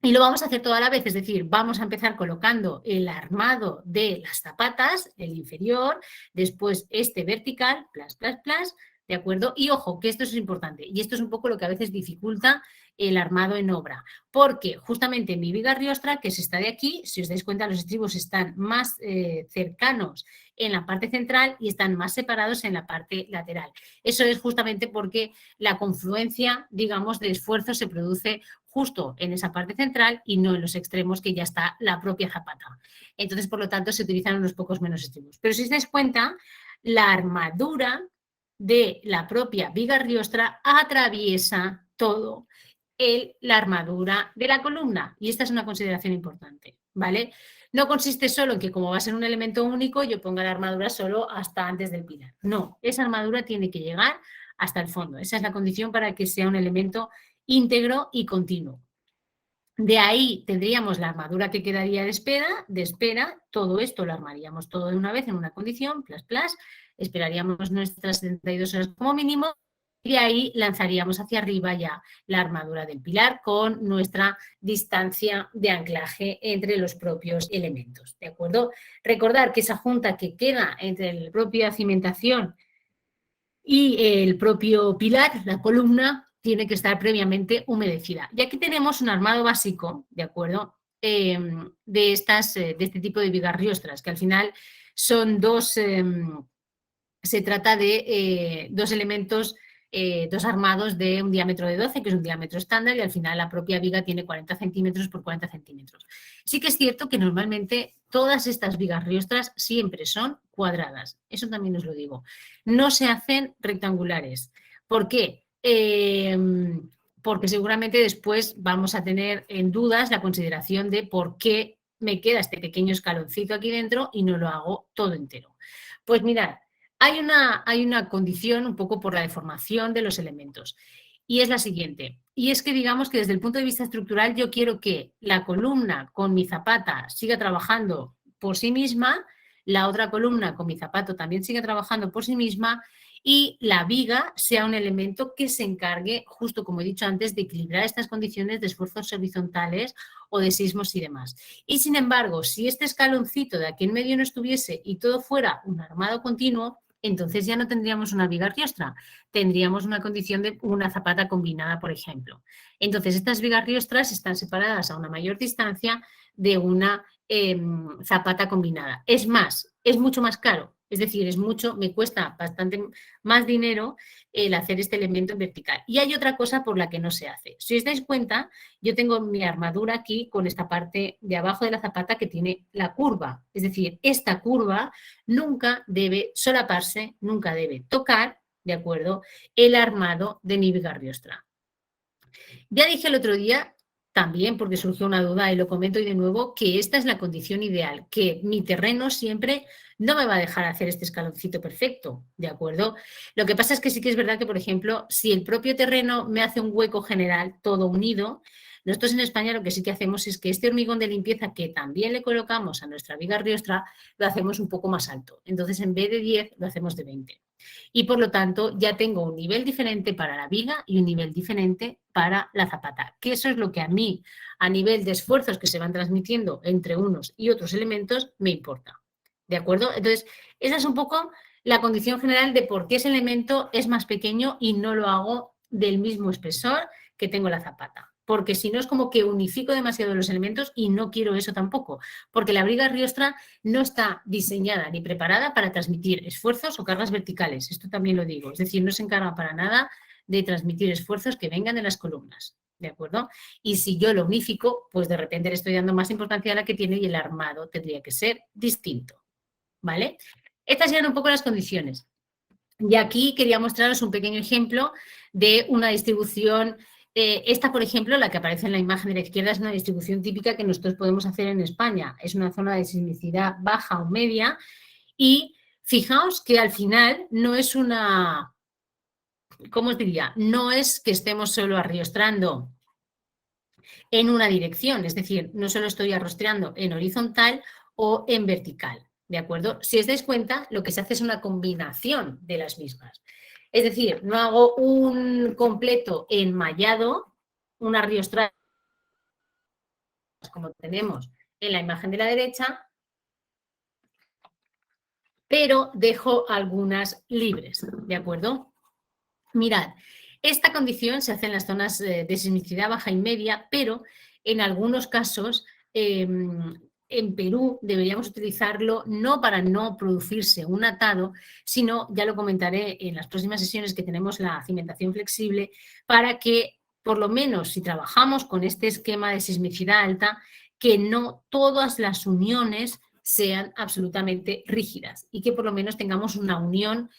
S2: y lo vamos a hacer toda la vez, es decir, vamos a empezar colocando el armado de las zapatas, el inferior, después este vertical, plas, plas, plas, ¿de acuerdo? Y ojo, que esto es importante, y esto es un poco lo que a veces dificulta el armado en obra, porque justamente en mi viga riostra, que es esta de aquí, si os dais cuenta, los estribos están más cercanos en la parte central y están más separados en la parte lateral. Eso es justamente porque la confluencia, digamos, de esfuerzo se produce justo en esa parte central y no en los extremos que ya está la propia zapata. Entonces, por lo tanto, se utilizan unos pocos menos estribos. Pero si os dais cuenta, la armadura de la propia viga riostra atraviesa todo la armadura de la columna. Y esta es una consideración importante, ¿vale? No consiste solo en que como va a ser un elemento único, yo ponga la armadura solo hasta antes del pilar. No, esa armadura tiene que llegar hasta el fondo. Esa es la condición para que sea un elemento íntegro y continuo. De ahí tendríamos la armadura que quedaría de espera, todo esto lo armaríamos todo de una vez en una condición, plas, plas, esperaríamos nuestras 72 horas como mínimo y de ahí lanzaríamos hacia arriba ya la armadura del pilar con nuestra distancia de anclaje entre los propios elementos, ¿de acuerdo? Recordar que esa junta que queda entre la propia cimentación y el propio pilar, la columna, tiene que estar previamente humedecida. Y aquí tenemos un armado básico, ¿de acuerdo? De este tipo de vigas riostras, que al final son dos, se trata de dos elementos, dos armados de un diámetro de 12, que es un diámetro estándar, y al final la propia viga tiene 40 centímetros por 40 centímetros. Sí que es cierto que normalmente todas estas vigas riostras siempre son cuadradas, eso también os lo digo. No se hacen rectangulares. ¿Por qué? Porque seguramente después vamos a tener en dudas la consideración de por qué me queda este pequeño escaloncito aquí dentro y no lo hago todo entero. Pues mirad, hay una condición un poco por la deformación de los elementos y es la siguiente. Y es que digamos que desde el punto de vista estructural yo quiero que la columna con mi zapata siga trabajando por sí misma, la otra columna con mi zapato también siga trabajando por sí misma y la viga sea un elemento que se encargue, justo como he dicho antes, de equilibrar estas condiciones de esfuerzos horizontales o de sismos y demás. Y sin embargo, si este escaloncito de aquí en medio no estuviese y todo fuera un armado continuo, entonces ya no tendríamos una viga riostra, tendríamos una condición de una zapata combinada, por ejemplo. Entonces, estas vigas riostras están separadas a una mayor distancia de una zapata combinada. Es más, es mucho más caro, es decir, me cuesta bastante más dinero el hacer este elemento en vertical. Y hay otra cosa por la que no se hace. Si os dais cuenta, yo tengo mi armadura aquí con esta parte de abajo de la zapata que tiene la curva. Es decir, esta curva nunca debe solaparse, nunca debe tocar, ¿de acuerdo?, el armado de mi viga riostra. Ya dije el otro día también porque surgió una duda y lo comento y de nuevo, que esta es la condición ideal, que mi terreno siempre no me va a dejar hacer este escaloncito perfecto, ¿de acuerdo? Lo que pasa es que sí que es verdad que, por ejemplo, si el propio terreno me hace un hueco general todo unido, nosotros en España lo que sí que hacemos es que este hormigón de limpieza que también le colocamos a nuestra viga riostra, lo hacemos un poco más alto. Entonces, en vez de 10, lo hacemos de 20. Y por lo tanto ya tengo un nivel diferente para la viga y un nivel diferente para la zapata, que eso es lo que a mí, a nivel de esfuerzos que se van transmitiendo entre unos y otros elementos, me importa. ¿De acuerdo? Entonces, esa es un poco la condición general de por qué ese elemento es más pequeño y no lo hago del mismo espesor que tengo la zapata. Porque si no es como que unifico demasiado los elementos y no quiero eso tampoco. Porque la briga riostra no está diseñada ni preparada para transmitir esfuerzos o cargas verticales. Esto también lo digo. Es decir, no se encarga para nada de transmitir esfuerzos que vengan de las columnas. ¿De acuerdo? Y si yo lo unifico, pues de repente le estoy dando más importancia a la que tiene y el armado tendría que ser distinto. ¿Vale? Estas eran un poco las condiciones. Y aquí quería mostraros un pequeño ejemplo de una distribución. Esta, por ejemplo, la que aparece en la imagen de la izquierda, es una distribución típica que nosotros podemos hacer en España. Es una zona de sismicidad baja o media y fijaos que al final no es una, ¿cómo os diría? No es que estemos solo arriostrando en una dirección, es decir, no solo estoy arrostreando en horizontal o en vertical, ¿de acuerdo? Si os dais cuenta, lo que se hace es una combinación de las mismas. Es decir, no hago un completo enmallado, un arriostrado como tenemos en la imagen de la derecha, pero dejo algunas libres, ¿de acuerdo? Mirad, esta condición se hace en las zonas de sismicidad baja y media, pero en algunos casos en Perú deberíamos utilizarlo no para no producirse un atado, sino, ya lo comentaré en las próximas sesiones que tenemos la cimentación flexible, para que por lo menos si trabajamos con este esquema de sismicidad alta, que no todas las uniones sean absolutamente rígidas y que por lo menos tengamos una unión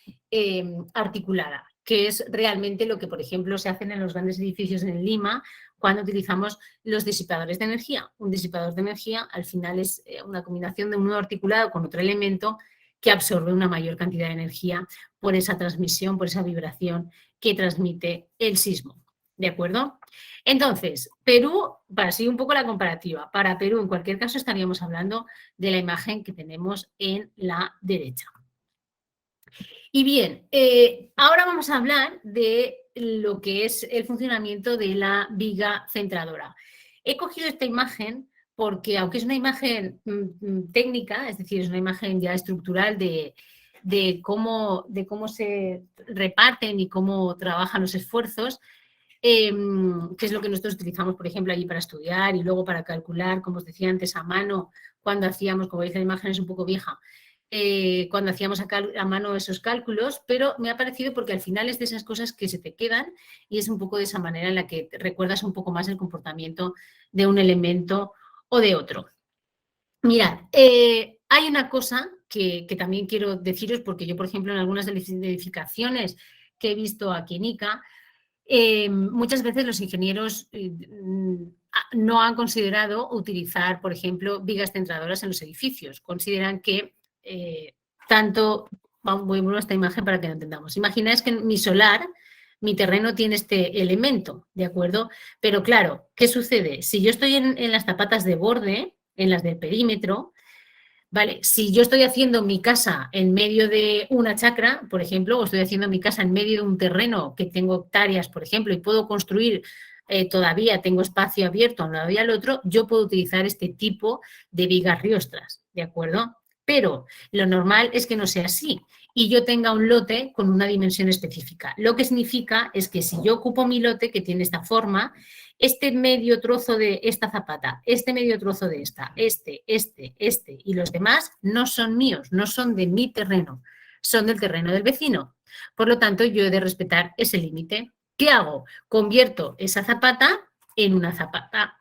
S2: articulada, que es realmente lo que, por ejemplo, se hacen en los grandes edificios en Lima cuando utilizamos los disipadores de energía. Un disipador de energía al final es una combinación de un nudo articulado con otro elemento que absorbe una mayor cantidad de energía por esa transmisión, por esa vibración que transmite el sismo. ¿De acuerdo? Entonces, Perú, para seguir un poco la comparativa, para Perú en cualquier caso estaríamos hablando de la imagen que tenemos en la derecha. Y bien, ahora vamos a hablar de lo que es el funcionamiento de la viga centradora. He cogido esta imagen porque, aunque es una imagen técnica, es decir, es una imagen ya estructural de cómo se reparten y cómo trabajan los esfuerzos, que es lo que nosotros utilizamos, por ejemplo, allí para estudiar y luego para calcular, como os decía antes, a mano, cuando hacíamos, como veis la imagen es un poco vieja, cuando hacíamos a mano esos cálculos, pero me ha parecido porque al final es de esas cosas que se te quedan y es un poco de esa manera en la que recuerdas un poco más el comportamiento de un elemento o de otro. Mirad, hay una cosa que también quiero deciros, porque yo, por ejemplo, en algunas de las edificaciones que he visto aquí en ICA, muchas veces los ingenieros no han considerado utilizar, por ejemplo, vigas centradoras en los edificios. Consideran que tanto, voy a poner esta imagen para que lo entendamos. Imagináis que en mi solar, mi terreno tiene este elemento, ¿de acuerdo? Pero claro, ¿qué sucede? Si yo estoy en las zapatas de borde, en las del perímetro, ¿vale? Si yo estoy haciendo mi casa en medio de una chacra, por ejemplo, o estoy haciendo mi casa en medio de un terreno que tengo hectáreas, por ejemplo, y puedo construir, todavía tengo espacio abierto a un lado y al otro, yo puedo utilizar este tipo de vigas riostras, ¿de acuerdo? Pero lo normal es que no sea así y yo tenga un lote con una dimensión específica. Lo que significa es que si yo ocupo mi lote, que tiene esta forma, este medio trozo de esta zapata, este medio trozo de esta, este y los demás no son míos, no son de mi terreno, son del terreno del vecino. Por lo tanto, yo he de respetar ese límite. ¿Qué hago? Convierto esa zapata en una zapata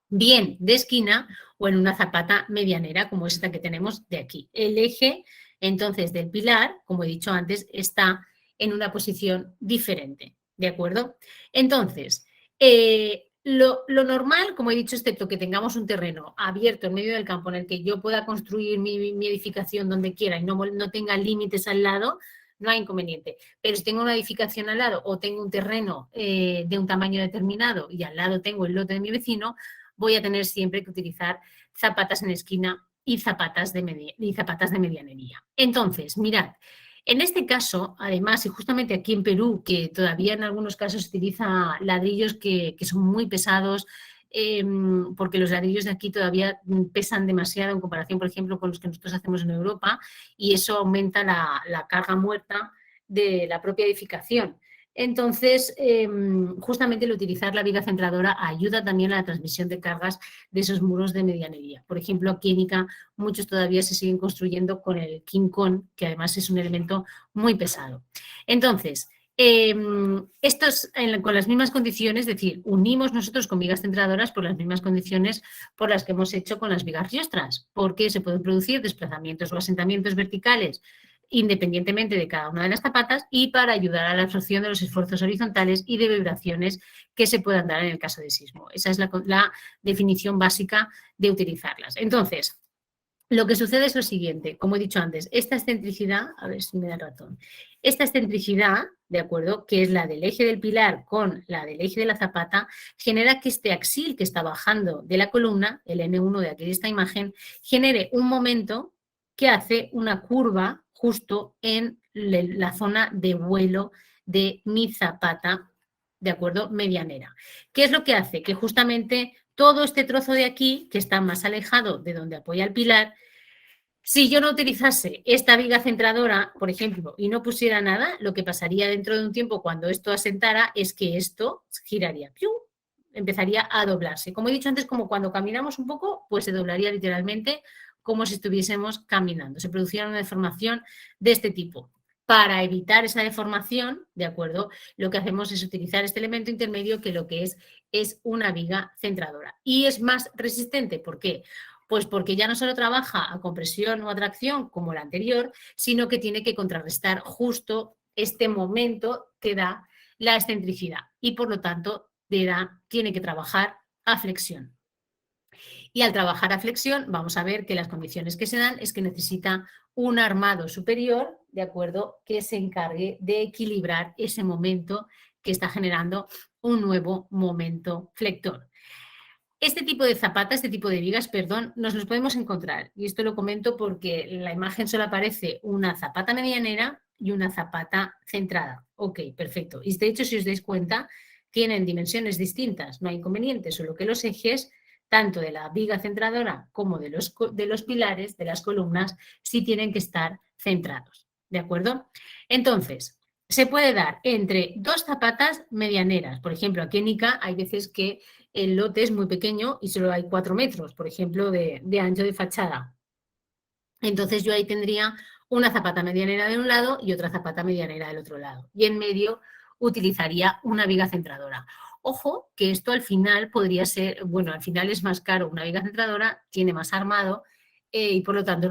S2: bien de esquina o en una zapata medianera, como esta que tenemos de aquí. El eje, entonces, del pilar, como he dicho antes, está en una posición diferente, ¿de acuerdo? Entonces, Lo normal, como he dicho, excepto que tengamos un terreno abierto en medio del campo en el que yo pueda construir mi edificación donde quiera y no tenga límites al lado, no hay inconveniente. Pero si tengo una edificación al lado o tengo un terreno de un tamaño determinado y al lado tengo el lote de mi vecino, voy a tener siempre que utilizar zapatas en esquina y zapatas de medianería. Entonces, mirad, en este caso, además, y justamente aquí en Perú, que todavía en algunos casos se utiliza ladrillos que son muy pesados, porque los ladrillos de aquí todavía pesan demasiado en comparación, por ejemplo, con los que nosotros hacemos en Europa, y eso aumenta la carga muerta de la propia edificación. Entonces, justamente el utilizar la viga centradora ayuda también a la transmisión de cargas de esos muros de medianería. Por ejemplo, aquí en Ica muchos todavía se siguen construyendo con el quincón, que además es un elemento muy pesado. Entonces, estos con las mismas condiciones, es decir, unimos nosotros con vigas centradoras por las mismas condiciones por las que hemos hecho con las vigas riostras, porque se pueden producir desplazamientos o asentamientos verticales independientemente de cada una de las zapatas y para ayudar a la absorción de los esfuerzos horizontales y de vibraciones que se puedan dar en el caso de sismo. Esa es la definición básica de utilizarlas. Entonces, lo que sucede es lo siguiente, como he dicho antes, esta excentricidad, a ver si me da el ratón, esta excentricidad, ¿de acuerdo?, que es la del eje del pilar con la del eje de la zapata, genera que este axil que está bajando de la columna, el N1 de aquí de esta imagen, genere un momento que hace una curva justo en la zona de vuelo de mi zapata, ¿de acuerdo?, medianera. ¿Qué es lo que hace? Que justamente todo este trozo de aquí, que está más alejado de donde apoya el pilar, si yo no utilizase esta viga centradora, por ejemplo, y no pusiera nada, lo que pasaría dentro de un tiempo cuando esto asentara es que esto giraría, ¡pium!, empezaría a doblarse. Como he dicho antes, como cuando caminamos un poco, pues se doblaría literalmente como si estuviésemos caminando. Se produciría una deformación de este tipo. Para evitar esa deformación, ¿de acuerdo?, lo que hacemos es utilizar este elemento intermedio que lo que es una viga centradora. Y es más resistente, ¿por qué? Pues porque ya no solo trabaja a compresión o atracción como la anterior, sino que tiene que contrarrestar justo este momento que da la excentricidad y por lo tanto tiene que trabajar a flexión. Y al trabajar a flexión vamos a ver que las condiciones que se dan es que necesita un armado superior, ¿de acuerdo?, que se encargue de equilibrar ese momento que está generando un nuevo momento flector. Este tipo de zapatas, este tipo de vigas, perdón, nos los podemos encontrar. Y esto lo comento porque en la imagen solo aparece una zapata medianera y una zapata centrada. Ok, perfecto. Y de hecho, si os dais cuenta, tienen dimensiones distintas, no hay inconveniente, solo que los ejes, tanto de la viga centradora como de los pilares, de las columnas, sí tienen que estar centrados. ¿De acuerdo? Entonces, se puede dar entre dos zapatas medianeras. Por ejemplo, aquí en Ica hay veces que el lote es muy pequeño y solo hay 4 metros, por ejemplo, de ancho de fachada. Entonces yo ahí tendría una zapata medianera de un lado y otra zapata medianera del otro lado. Y en medio utilizaría una viga centradora. Ojo que esto al final podría ser, bueno, al final es más caro una viga centradora, tiene más armado y por lo tanto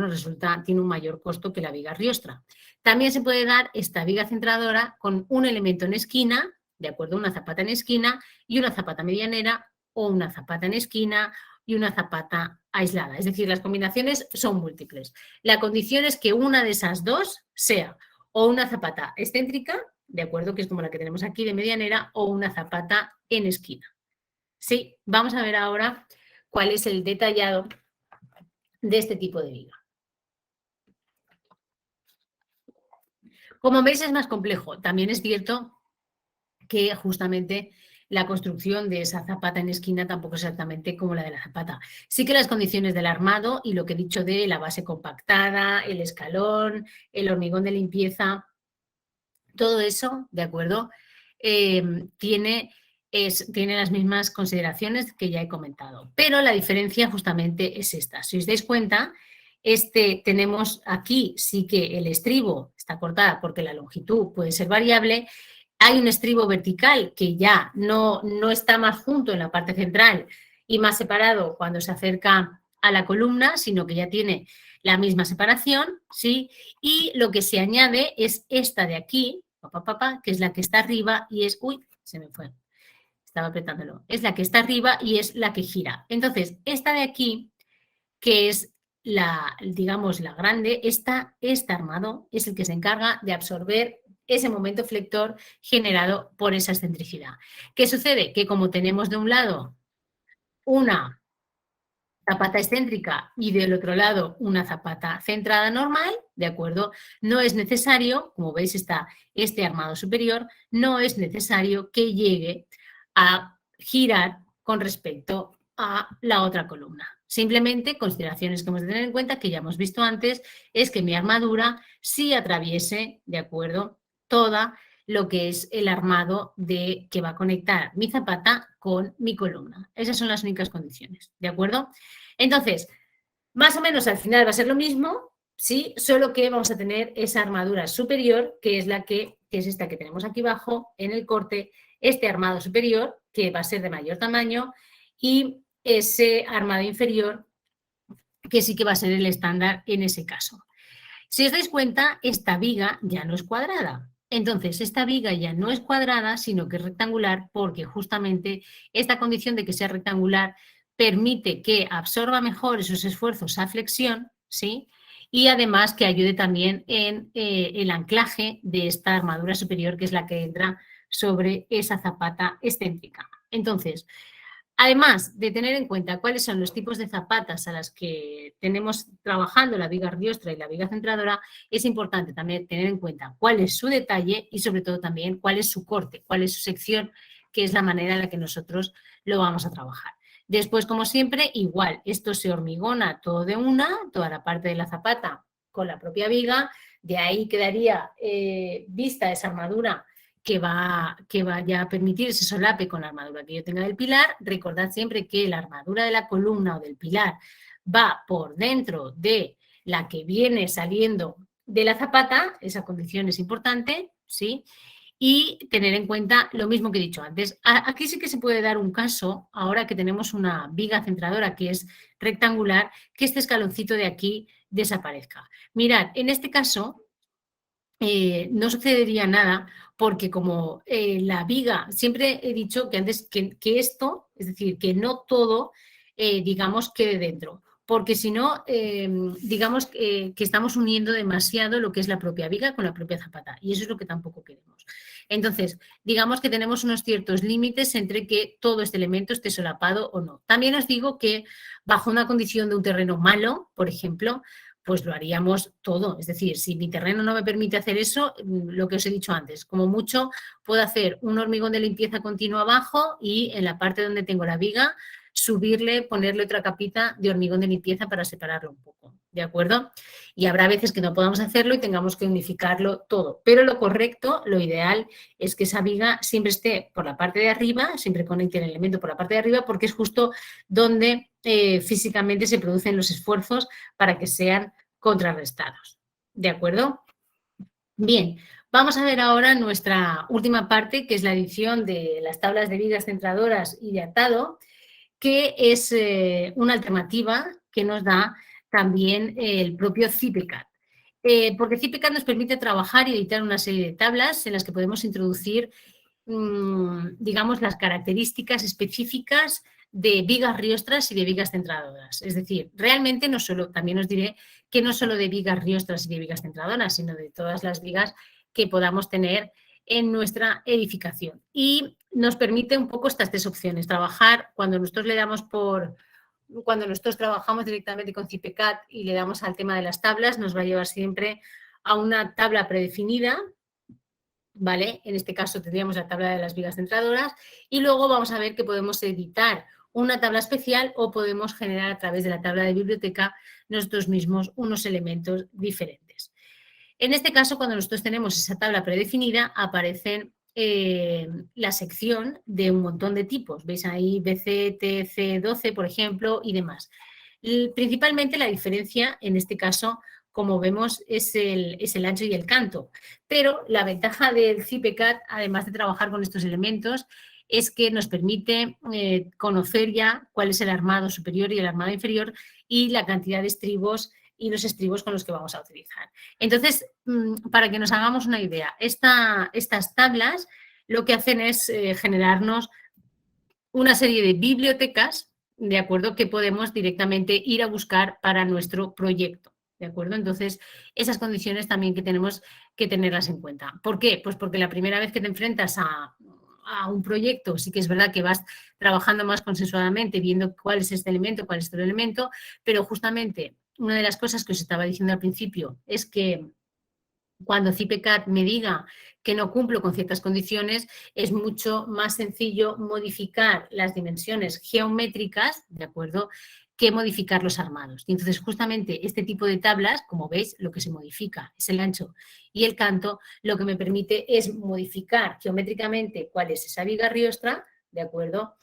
S2: tiene un mayor costo que la viga riostra. También se puede dar esta viga centradora con un elemento en esquina, de acuerdo, una zapata en esquina y una zapata medianera o una zapata en esquina y una zapata aislada. Es decir, las combinaciones son múltiples. La condición es que una de esas dos sea o una zapata excéntrica, de acuerdo, que es como la que tenemos aquí de medianera, o una zapata en esquina. Sí, vamos a ver ahora cuál es el detallado de este tipo de viga. Como veis es más complejo. También es cierto que justamente la construcción de esa zapata en esquina tampoco es exactamente como la de la zapata. Sí que las condiciones del armado y lo que he dicho de la base compactada, el escalón, el hormigón de limpieza, todo eso, ¿de acuerdo? Tiene las mismas consideraciones que ya he comentado. Pero la diferencia justamente es esta. Si os dais cuenta, tenemos aquí sí que el estribo está cortada porque la longitud puede ser variable. Hay un estribo vertical que ya no está más junto en la parte central y más separado cuando se acerca a la columna, sino que ya tiene la misma separación, ¿sí? Y lo que se añade es esta de aquí, que es la que está arriba y es, uy, se me fue, estaba apretándolo, es la que está arriba y es la que gira. Entonces, esta de aquí, que es la, digamos, la grande, este armado es el que se encarga de absorber ese momento flector generado por esa excentricidad. ¿Qué sucede? Que como tenemos de un lado una zapata excéntrica y del otro lado una zapata centrada normal, ¿de acuerdo? No es necesario, como veis está este armado superior, no es necesario que llegue a girar con respecto a la otra columna. Simplemente consideraciones que hemos de tener en cuenta, que ya hemos visto antes, es que mi armadura sí atraviese, ¿de acuerdo?, toda lo que es el armado que va a conectar mi zapata con mi columna. Esas son las únicas condiciones, ¿de acuerdo? Entonces, más o menos al final va a ser lo mismo, sí, solo que vamos a tener esa armadura superior, que es esta que tenemos aquí abajo en el corte, este armado superior, que va a ser de mayor tamaño, y ese armado inferior, que sí que va a ser el estándar en ese caso. Si os dais cuenta, esta viga ya no es cuadrada. Entonces, esta viga ya no es cuadrada, sino que es rectangular, porque justamente esta condición de que sea rectangular permite que absorba mejor esos esfuerzos a flexión, ¿sí? Y además que ayude también en el anclaje de esta armadura superior, que es la que entra sobre esa zapata excéntrica. Entonces, además de tener en cuenta cuáles son los tipos de zapatas a las que tenemos trabajando la viga riostra y la viga centradora, es importante también tener en cuenta cuál es su detalle y sobre todo también cuál es su corte, cuál es su sección, que es la manera en la que nosotros lo vamos a trabajar. Después, como siempre, igual, esto se hormigona todo de una, toda la parte de la zapata con la propia viga, de ahí quedaría vista esa armadura que vaya a permitir ese solape con la armadura que yo tenga del pilar. Recordad siempre que la armadura de la columna o del pilar va por dentro de la que viene saliendo de la zapata, esa condición es importante, ¿sí? Y tener en cuenta lo mismo que he dicho antes. Aquí sí que se puede dar un caso, ahora que tenemos una viga centradora que es rectangular, que este escaloncito de aquí desaparezca. Mirad, en este caso no sucedería nada porque como la viga, siempre he dicho que antes que esto, es decir, que no todo, digamos, quede dentro, porque si no, digamos que estamos uniendo demasiado lo que es la propia viga con la propia zapata y eso es lo que tampoco queremos. Entonces, digamos que tenemos unos ciertos límites entre que todo este elemento esté solapado o no. También os digo que bajo una condición de un terreno malo, por ejemplo, pues lo haríamos todo. Es decir, si mi terreno no me permite hacer eso, lo que os he dicho antes, como mucho puedo hacer un hormigón de limpieza continua abajo y en la parte donde tengo la viga subirle, ponerle otra capita de hormigón de limpieza para separarlo un poco, ¿de acuerdo? Y habrá veces que no podamos hacerlo y tengamos que unificarlo todo, pero lo correcto, lo ideal es que esa viga siempre esté por la parte de arriba, siempre conecte el elemento por la parte de arriba porque es justo donde físicamente se producen los esfuerzos para que sean contrarrestados, ¿de acuerdo? Bien, vamos a ver ahora nuestra última parte, que es la edición de las tablas de vigas centradoras y de atado, que es una alternativa que nos da también el propio CIPECAD. Porque CIPECAD nos permite trabajar y editar una serie de tablas en las que podemos introducir, digamos, las características específicas de vigas riostras y de vigas centradoras. Es decir, realmente no solo, también os diré que no solo de vigas riostras y de vigas centradoras, sino de todas las vigas que podamos tener en nuestra edificación. Y nos permite un poco estas tres opciones. Trabajar cuando nosotros le damos cuando nosotros trabajamos directamente con CIPECAD y le damos al tema de las tablas, nos va a llevar siempre a una tabla predefinida, ¿vale? En este caso tendríamos la tabla de las vigas centradoras y luego vamos a ver que podemos editar una tabla especial o podemos generar a través de la tabla de biblioteca nosotros mismos unos elementos diferentes. En este caso, cuando nosotros tenemos esa tabla predefinida, aparecen la sección de un montón de tipos. Veis ahí BC, TC, 12, por ejemplo, y demás. Principalmente la diferencia, en este caso, como vemos, es el ancho y el canto. Pero la ventaja del CIPECAD, además de trabajar con estos elementos, es que nos permite conocer ya cuál es el armado superior y el armado inferior y la cantidad de estribos y los estribos con los que vamos a utilizar. Entonces, para que nos hagamos una idea, estas tablas lo que hacen es generarnos una serie de bibliotecas, ¿de acuerdo?, que podemos directamente ir a buscar para nuestro proyecto, ¿de acuerdo? Entonces, esas condiciones también que tenemos que tenerlas en cuenta. ¿Por qué? Pues porque la primera vez que te enfrentas a un proyecto, sí que es verdad que vas trabajando más consensuadamente, viendo cuál es este elemento, cuál es otro elemento, pero justamente una de las cosas que os estaba diciendo al principio es que cuando CIPECAT me diga que no cumplo con ciertas condiciones, es mucho más sencillo modificar las dimensiones geométricas, ¿de acuerdo?, que modificar los armados. Y entonces, justamente este tipo de tablas, como veis, lo que se modifica es el ancho y el canto, lo que me permite es modificar geométricamente cuál es esa viga riostra, ¿de acuerdo?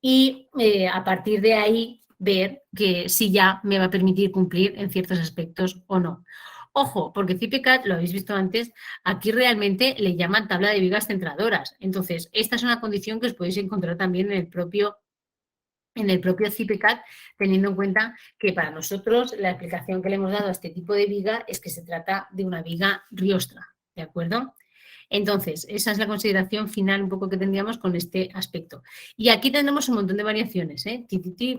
S2: Y a partir de ahí ver que si ya me va a permitir cumplir en ciertos aspectos o no. Ojo, porque CIPECAT, lo habéis visto antes, aquí realmente le llaman tabla de vigas centradoras. Entonces, esta es una condición que os podéis encontrar también en el propio CIPECAT, teniendo en cuenta que para nosotros la explicación que le hemos dado a este tipo de viga es que se trata de una viga riostra, ¿de acuerdo? Entonces, esa es la consideración final un poco que tendríamos con este aspecto. Y aquí tenemos un montón de variaciones,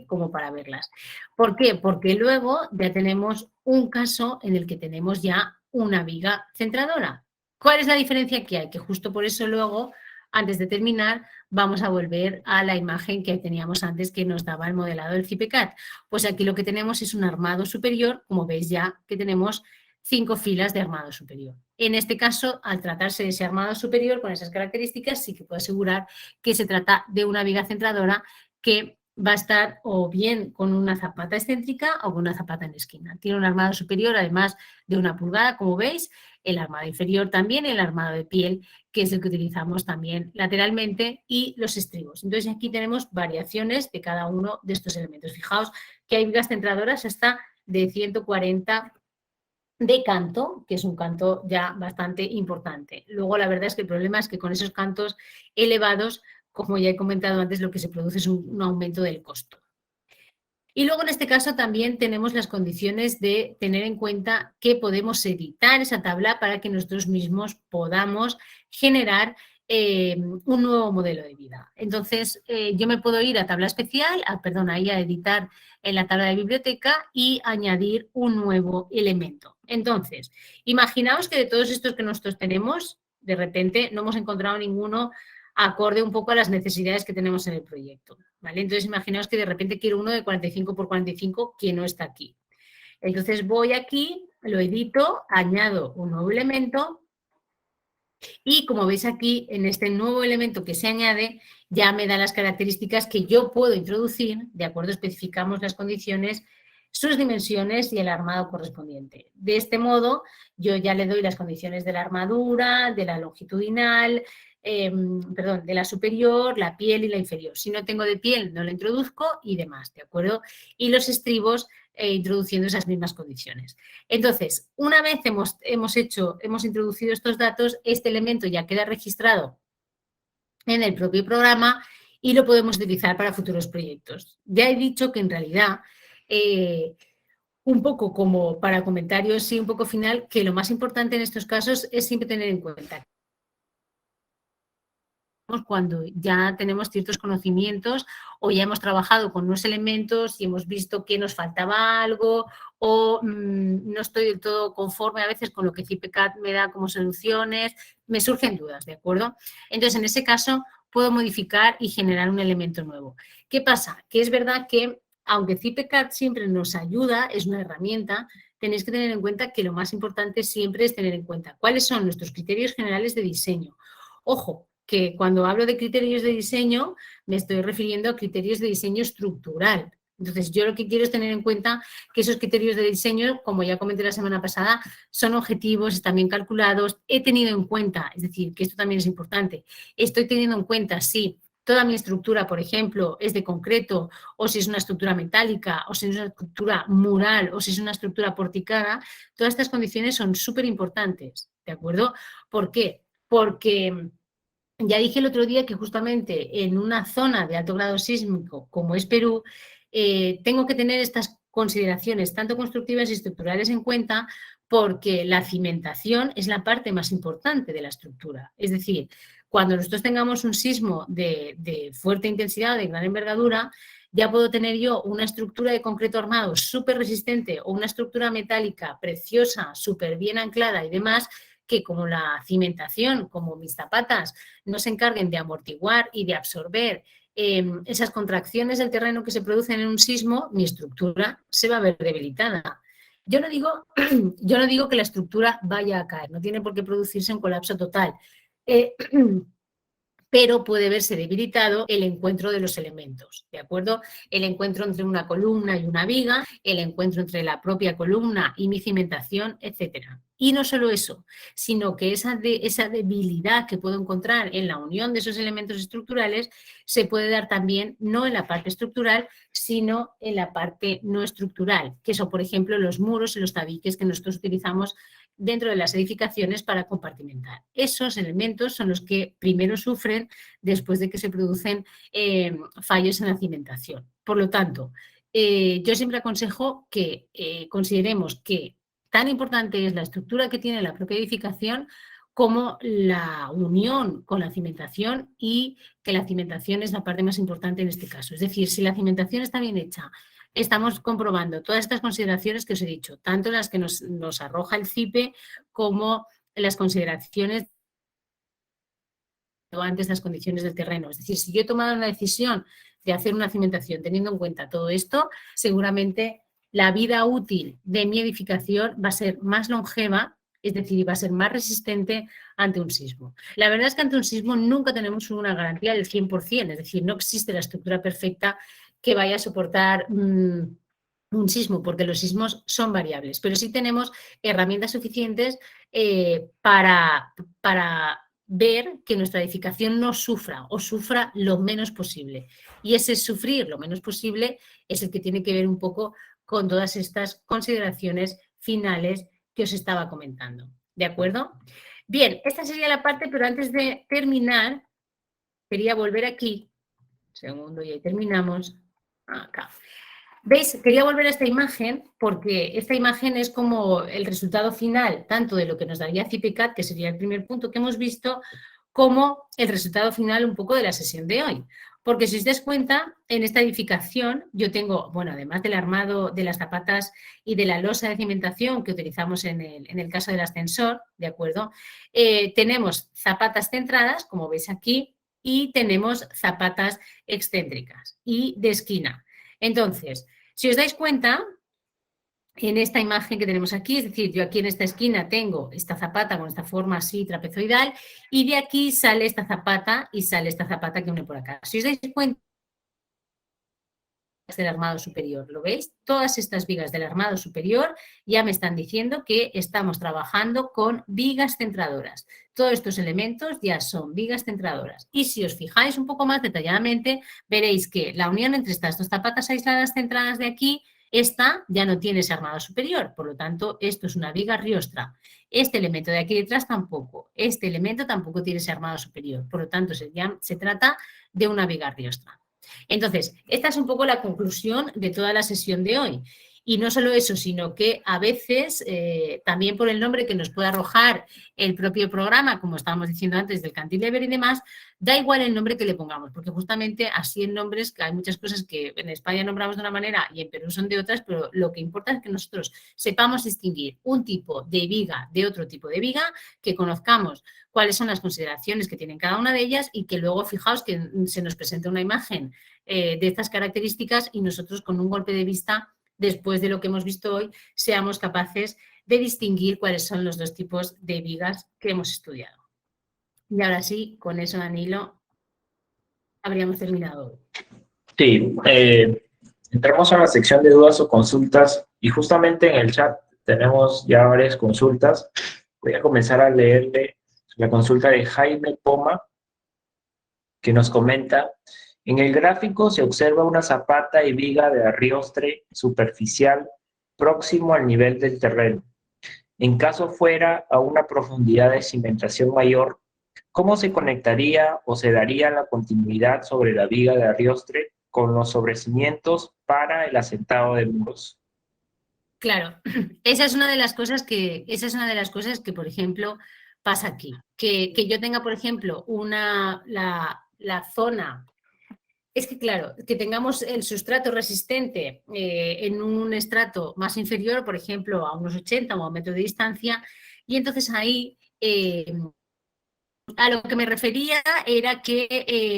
S2: como para verlas. ¿Por qué? Porque luego ya tenemos un caso en el que tenemos ya una viga centradora. ¿Cuál es la diferencia que hay? Que justo por eso luego, antes de terminar, vamos a volver a la imagen que teníamos antes que nos daba el modelado del CIPECAT. Pues aquí lo que tenemos es un armado superior, como veis ya que tenemos 5 filas de armado superior. En este caso, al tratarse de ese armado superior con esas características, sí que puedo asegurar que se trata de una viga centradora que va a estar o bien con una zapata excéntrica o con una zapata en esquina. Tiene un armado superior, además de 1 pulgada, como veis, el armado inferior también, el armado de piel, que es el que utilizamos también lateralmente, y los estribos. Entonces, aquí tenemos variaciones de cada uno de estos elementos. Fijaos que hay vigas centradoras hasta de 140 de canto, que es un canto ya bastante importante. Luego, la verdad es que el problema es que con esos cantos elevados, como ya he comentado antes, lo que se produce es un aumento del costo. Y luego, en este caso, también tenemos las condiciones de tener en cuenta que podemos editar esa tabla para que nosotros mismos podamos generar un nuevo modelo de vida. Entonces, yo me puedo ir a tabla especial, ahí a editar en la tabla de biblioteca y añadir un nuevo elemento. Entonces, imaginaos que de todos estos que nosotros tenemos, de repente no hemos encontrado ninguno acorde un poco a las necesidades que tenemos en el proyecto, ¿vale? Entonces, imaginaos que de repente quiero uno de 45 por 45 que no está aquí. Entonces, voy aquí, lo edito, añado un nuevo elemento y, como veis aquí, en este nuevo elemento que se añade, ya me da las características que yo puedo introducir, de acuerdo, especificamos las condiciones, sus dimensiones y el armado correspondiente. De este modo, yo ya le doy las condiciones de la armadura, de la longitudinal, de la superior, la piel y la inferior. Si no tengo de piel, no la introduzco y demás, ¿de acuerdo? Y los estribos introduciendo esas mismas condiciones. Entonces, una vez hemos introducido estos datos, este elemento ya queda registrado en el propio programa y lo podemos utilizar para futuros proyectos. Ya he dicho que en realidad, un poco como para comentarios, sí, un poco final, que lo más importante en estos casos es siempre tener en cuenta cuando ya tenemos ciertos conocimientos o ya hemos trabajado con unos elementos y hemos visto que nos faltaba algo o no estoy del todo conforme a veces con lo que CIPECAT me da como soluciones, me surgen dudas, ¿de acuerdo? Entonces, en ese caso, puedo modificar y generar un elemento nuevo. ¿Qué pasa? Que es verdad que, aunque CIPECAT siempre nos ayuda, es una herramienta, tenéis que tener en cuenta que lo más importante siempre es tener en cuenta cuáles son nuestros criterios generales de diseño. Ojo, que cuando hablo de criterios de diseño me estoy refiriendo a criterios de diseño estructural. Entonces, yo lo que quiero es tener en cuenta que esos criterios de diseño, como ya comenté la semana pasada, son objetivos, están bien calculados, he tenido en cuenta, es decir, que esto también es importante, estoy teniendo en cuenta si toda mi estructura, por ejemplo, es de concreto, o si es una estructura metálica, o si es una estructura mural, o si es una estructura porticada, todas estas condiciones son súper importantes, ¿de acuerdo? ¿Por qué? Porque ya dije el otro día que justamente en una zona de alto grado sísmico como es Perú, tengo que tener estas consideraciones tanto constructivas y estructurales en cuenta porque la cimentación es la parte más importante de la estructura. Es decir, Cuando nosotros tengamos un sismo de fuerte intensidad, de gran envergadura, ya puedo tener yo una estructura de concreto armado súper resistente o una estructura metálica preciosa, súper bien anclada y demás, que como la cimentación, como mis zapatas, no se encarguen de amortiguar y de absorber esas contracciones del terreno que se producen en un sismo, mi estructura se va a ver debilitada. Yo no digo que la estructura vaya a caer, no tiene por qué producirse un colapso total. Pero puede verse debilitado el encuentro de los elementos, ¿de acuerdo? El encuentro entre una columna y una viga, el encuentro entre la propia columna y mi cimentación, etcétera. Y no solo eso, sino que esa debilidad que puedo encontrar en la unión de esos elementos estructurales se puede dar también no en la parte estructural, sino en la parte no estructural, que son, por ejemplo, los muros y los tabiques que nosotros utilizamos dentro de las edificaciones para compartimentar. Esos elementos son los que primero sufren después de que se producen fallos en la cimentación. Por lo tanto, yo siempre aconsejo que consideremos que tan importante es la estructura que tiene la propia edificación como la unión con la cimentación, y que la cimentación es la parte más importante en este caso. Es decir, si la cimentación está bien hecha, estamos comprobando todas estas consideraciones que os he dicho, tanto las que nos arroja el CIPE como las consideraciones antes de las condiciones del terreno. Es decir, si yo he tomado una decisión de hacer una cimentación teniendo en cuenta todo esto, seguramente la vida útil de mi edificación va a ser más longeva, es decir, va a ser más resistente ante un sismo. La verdad es que ante un sismo nunca tenemos una garantía del 100%, es decir, no existe la estructura perfecta que vaya a soportar un sismo, porque los sismos son variables, pero sí tenemos herramientas suficientes para ver que nuestra edificación no sufra o sufra lo menos posible. Y ese sufrir lo menos posible es el que tiene que ver un poco con todas estas consideraciones finales que os estaba comentando. ¿De acuerdo? Bien, esta sería la parte, pero antes de terminar, quería volver aquí. Un segundo, y ahí terminamos. Acá. ¿Veis? Quería volver a esta imagen porque esta imagen es como el resultado final, tanto de lo que nos daría CIPECAT, que sería el primer punto que hemos visto, como el resultado final un poco de la sesión de hoy. Porque si os dais cuenta, en esta edificación yo tengo, bueno, además del armado de las zapatas y de la losa de cimentación que utilizamos en el caso del ascensor, ¿de acuerdo? Tenemos zapatas centradas, como veis aquí, y tenemos zapatas excéntricas y de esquina. Entonces, si os dais cuenta, en esta imagen que tenemos aquí, es decir, yo aquí en esta esquina tengo esta zapata con esta forma así trapezoidal, y de aquí sale esta zapata y sale esta zapata que une por acá. Si os dais cuenta del armado superior, ¿lo veis? Todas estas vigas del armado superior ya me están diciendo que estamos trabajando con vigas centradoras. Todos estos elementos ya son vigas centradoras. Y si os fijáis un poco más detalladamente, veréis que la unión entre estas dos zapatas aisladas centradas de aquí, esta ya no tiene ese armado superior, por lo tanto, esto es una viga riostra. Este elemento de aquí detrás tampoco, este elemento tampoco tiene ese armado superior, por lo tanto, se trata de una viga riostra. Entonces, esta es un poco la conclusión de toda la sesión de hoy. Y no solo eso, sino que a veces, también por el nombre que nos puede arrojar el propio programa, como estábamos diciendo antes, del cantilever y demás, da igual el nombre que le pongamos, porque justamente así en nombres, que hay muchas cosas que en España nombramos de una manera y en Perú son de otras, pero lo que importa es que nosotros sepamos distinguir un tipo de viga de otro tipo de viga, que conozcamos cuáles son las consideraciones que tienen cada una de ellas, y que luego, fijaos que se nos presenta una imagen de estas características y nosotros con un golpe de vista, después de lo que hemos visto hoy, seamos capaces de distinguir cuáles son los dos tipos de vigas que hemos estudiado. Y ahora sí, con eso, Danilo, habríamos terminado hoy.
S1: Sí, entramos a la sección de dudas o consultas y justamente en el chat tenemos ya varias consultas. Voy a comenzar a leerle la consulta de Jaime Poma, que nos comenta: en el gráfico se observa una zapata y viga de arriostre superficial próximo al nivel del terreno. En caso fuera a una profundidad de cimentación mayor, ¿cómo se conectaría o se daría la continuidad sobre la viga de arriostre con los sobrecimientos para el asentado de muros?
S2: Claro, esa es una de las cosas que, por ejemplo, pasa aquí? Que yo tenga, por ejemplo, la zona... Es que, claro, que tengamos el sustrato resistente en un estrato más inferior, por ejemplo, a unos 80 o a un metro de distancia, y entonces ahí a lo que me refería era que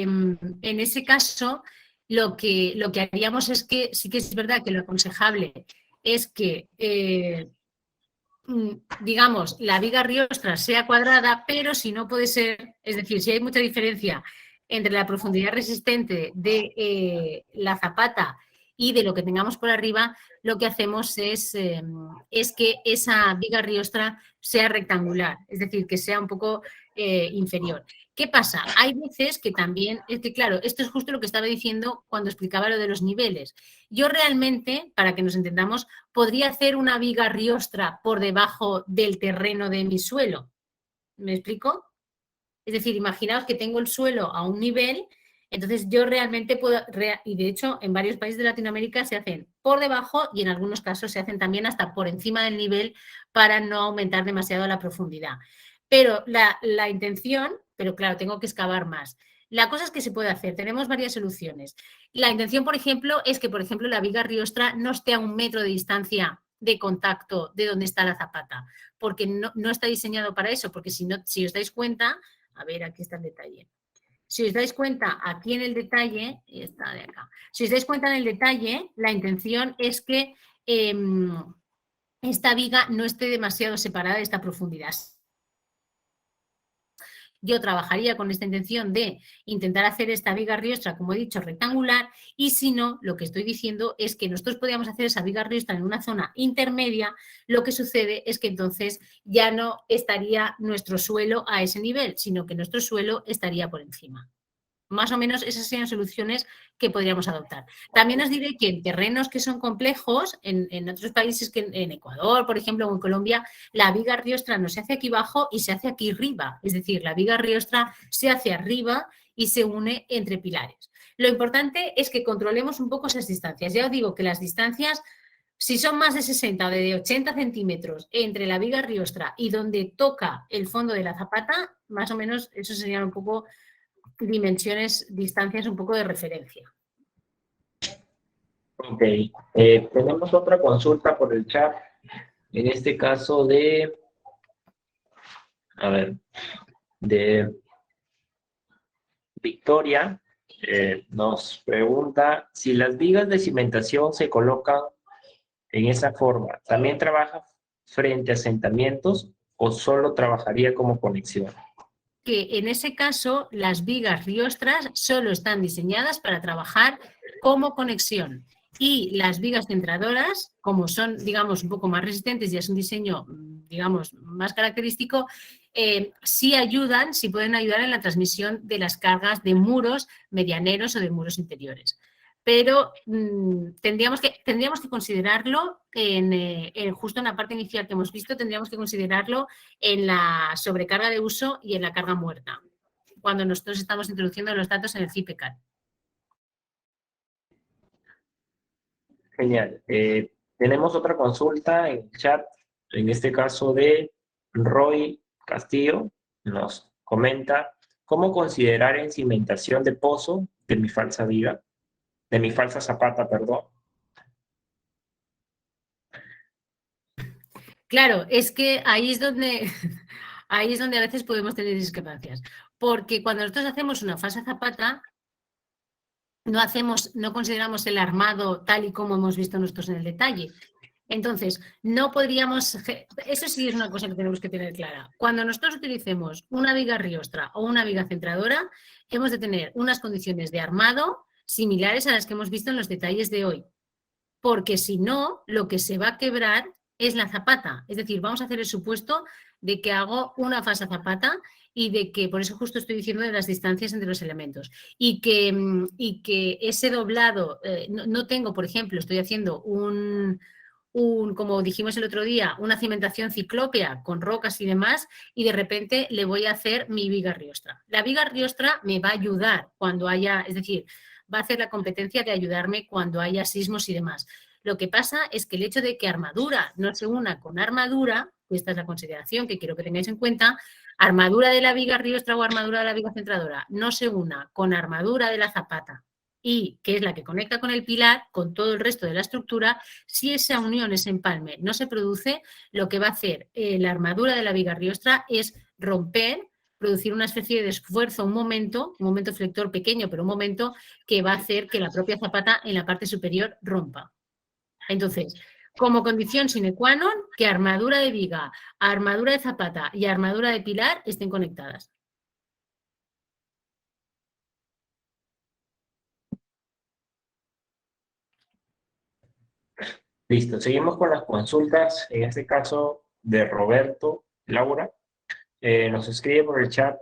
S2: en ese caso lo que haríamos es que sí que es verdad que lo aconsejable es que digamos, la viga riostra sea cuadrada, pero si no puede ser, es decir, si hay mucha diferencia entre la profundidad resistente de la zapata y de lo que tengamos por arriba, lo que hacemos es que esa viga riostra sea rectangular, es decir, que sea un poco inferior. ¿Qué pasa? Hay veces que también, es que claro, esto es justo lo que estaba diciendo cuando explicaba lo de los niveles. Yo realmente, para que nos entendamos, podría hacer una viga riostra por debajo del terreno de mi suelo. ¿Me explico? Es decir, imaginaos que tengo el suelo a un nivel, entonces yo realmente puedo, y de hecho en varios países de Latinoamérica se hacen por debajo y en algunos casos se hacen también hasta por encima del nivel para no aumentar demasiado la profundidad. Pero la intención, pero claro, tengo que excavar más. La cosa es que se puede hacer, tenemos varias soluciones. La intención, por ejemplo, es que, por ejemplo, la viga riostra no esté a 1 metro de distancia de contacto de donde está la zapata, porque no está diseñado para eso, porque si os dais cuenta, a ver, aquí está el detalle. Si os dais cuenta, aquí en el detalle, está de acá. Si os dais cuenta en el detalle, la intención es que esta viga no esté demasiado separada de esta profundidad. Yo trabajaría con esta intención de intentar hacer esta viga riostra, como he dicho, rectangular, y si no, lo que estoy diciendo es que nosotros podríamos hacer esa viga riostra en una zona intermedia, lo que sucede es que entonces ya no estaría nuestro suelo a ese nivel, sino que nuestro suelo estaría por encima. Más o menos esas serían soluciones que podríamos adoptar. También os diré que en terrenos que son complejos, en otros países, que en Ecuador, por ejemplo, o en Colombia, la viga riostra no se hace aquí abajo y se hace aquí arriba. Es decir, la viga riostra se hace arriba y se une entre pilares. Lo importante es que controlemos un poco esas distancias. Ya os digo que las distancias, si son más de 60 o de 80 centímetros entre la viga riostra y donde toca el fondo de la zapata, más o menos eso serían un poco dimensiones, distancias un poco de referencia.
S1: Ok, tenemos otra consulta por el chat, en este caso a ver, de Victoria, nos pregunta si las vigas de cimentación se colocan en esa forma, ¿también trabaja frente a asentamientos o solo trabajaría como conexión?
S2: Que en ese caso las vigas riostras solo están diseñadas para trabajar como conexión y las vigas centradoras, como son, digamos, un poco más resistentes y es un diseño, digamos, más característico, sí ayudan, sí pueden ayudar en la transmisión de las cargas de muros medianeros o de muros interiores. Pero tendríamos que considerarlo justo en la parte inicial que hemos visto, tendríamos que considerarlo en la sobrecarga de uso y en la carga muerta, cuando nosotros estamos introduciendo los datos en el CIPECAD.
S1: Genial. Tenemos otra consulta en el chat, en este caso de Roy Castillo, nos comenta, ¿cómo considerar en cimentación de pozo de mi falsa viga? De mi falsa zapata, perdón.
S2: Claro, es que ahí es donde a veces podemos tener discrepancias, porque cuando nosotros hacemos una falsa zapata, no consideramos el armado tal y como hemos visto nosotros en el detalle. Entonces, no podríamos, eso sí es una cosa que tenemos que tener clara. Cuando nosotros utilicemos una viga riostra o una viga centradora, hemos de tener unas condiciones de armado similares a las que hemos visto en los detalles de hoy. Porque si no, lo que se va a quebrar es la zapata. Es decir, vamos a hacer el supuesto de que hago una falsa zapata y de que, por eso justo estoy diciendo de las distancias entre los elementos, y que ese doblado, no tengo, por ejemplo, estoy haciendo como dijimos el otro día, una cimentación ciclópea con rocas y demás, y de repente le voy a hacer mi viga riostra. La viga riostra me va a ayudar cuando haya, es decir, va a hacer la competencia de ayudarme cuando haya sismos y demás. Lo que pasa es que el hecho de que armadura no se una con armadura, esta es la consideración que quiero que tengáis en cuenta, armadura de la viga riostra o armadura de la viga centradora no se una con armadura de la zapata y que es la que conecta con el pilar, con todo el resto de la estructura, si esa unión, ese empalme no se produce, lo que va a hacer la armadura de la viga riostra es romper, producir una especie de esfuerzo, un momento flector pequeño, pero un momento que va a hacer que la propia zapata en la parte superior rompa. Entonces, como condición sine qua non, que armadura de viga, armadura de zapata y armadura de pilar estén conectadas.
S1: Listo, seguimos con las consultas, en este caso de Roberto Laura. Nos escribe por el chat: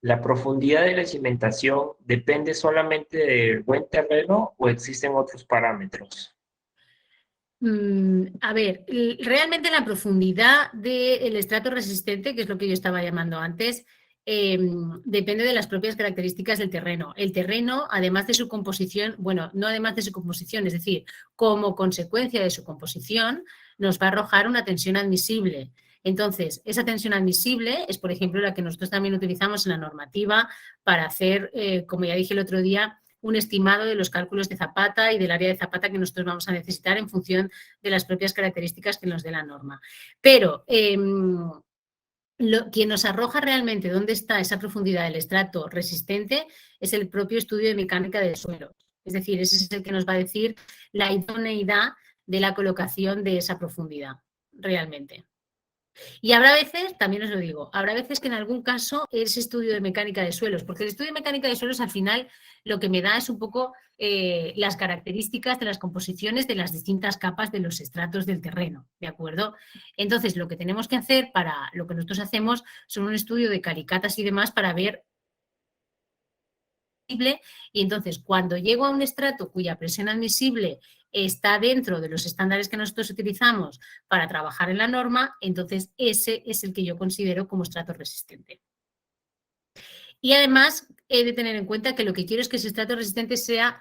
S1: ¿la profundidad de la cimentación depende solamente del buen terreno o existen otros parámetros?
S2: A ver, realmente la profundidad del estrato resistente, que es lo que yo estaba llamando antes, depende de las propias características del terreno. El terreno, además de su composición, bueno, no además de su composición, es decir, como consecuencia de su composición, nos va a arrojar una tensión admisible. Entonces, esa tensión admisible es, por ejemplo, la que nosotros también utilizamos en la normativa para hacer, como ya dije el otro día, un estimado de los cálculos de zapata y del área de zapata que nosotros vamos a necesitar en función de las propias características que nos dé la norma. Pero quien nos arroja realmente dónde está esa profundidad del estrato resistente es el propio estudio de mecánica del suelo. Es decir, ese es el que nos va a decir la idoneidad de la colocación de esa profundidad realmente. Y habrá veces, también os lo digo, habrá veces que en algún caso ese estudio de mecánica de suelos, porque el estudio de mecánica de suelos al final lo que me da es un poco las características de las composiciones de las distintas capas de los estratos del terreno, ¿de acuerdo? Entonces, lo que tenemos que hacer para lo que nosotros hacemos son un estudio de calicatas y demás para ver. Y entonces, cuando llego a un estrato cuya presión admisible está dentro de los estándares que nosotros utilizamos para trabajar en la norma, entonces ese es el que yo considero como estrato resistente. Y además he de tener en cuenta que lo que quiero es que ese estrato resistente sea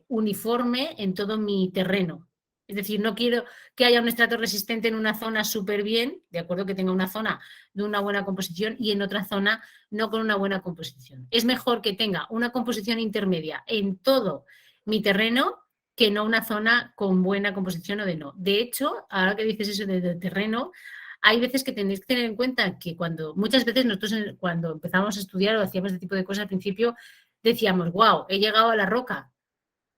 S2: uniforme en todo mi terreno. Es decir, no quiero que haya un estrato resistente en una zona súper bien, de acuerdo que tenga una zona de una buena composición y en otra zona no con una buena composición. Es mejor que tenga una composición intermedia en todo mi terreno que no una zona con buena composición o de no. De hecho, ahora que dices eso de terreno, hay veces que tenéis que tener en cuenta que muchas veces nosotros cuando empezamos a estudiar o hacíamos este tipo de cosas al principio, decíamos, wow, he llegado a la roca.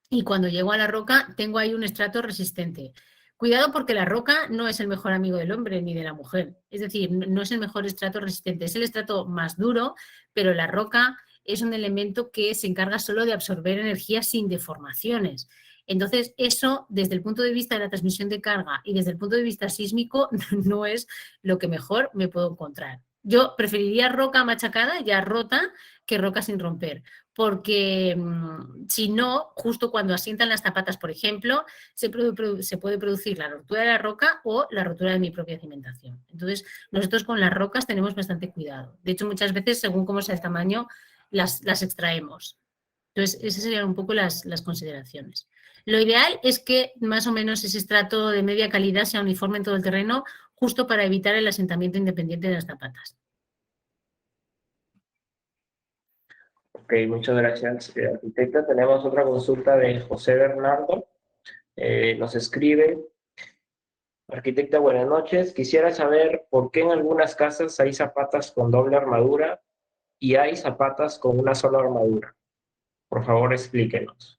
S2: Y cuando llego a la roca tengo ahí un estrato resistente. Cuidado porque la roca no es el mejor amigo del hombre ni de la mujer. Es decir, no es el mejor estrato resistente, es el estrato más duro, pero la roca es un elemento que se encarga solo de absorber energía sin deformaciones. Entonces, eso desde el punto de vista de la transmisión de carga y desde el punto de vista sísmico no es lo que mejor me puedo encontrar. Yo preferiría roca machacada, ya rota, que roca sin romper, porque si no, justo cuando asientan las zapatas, por ejemplo, se puede producir la rotura de la roca o la rotura de mi propia cimentación. Entonces, nosotros con las rocas tenemos bastante cuidado. De hecho, muchas veces, según cómo sea el tamaño, las extraemos. Entonces, esas serían un poco las consideraciones. Lo ideal es que más o menos ese estrato de media calidad sea uniforme en todo el terreno, justo para evitar el asentamiento independiente de las zapatas.
S1: Ok, muchas gracias, arquitecta. Tenemos otra consulta de José Bernardo. Nos escribe: arquitecta, buenas noches. Quisiera saber por qué en algunas casas hay zapatas con doble armadura y hay zapatas con una sola armadura. Por favor, explíquenos.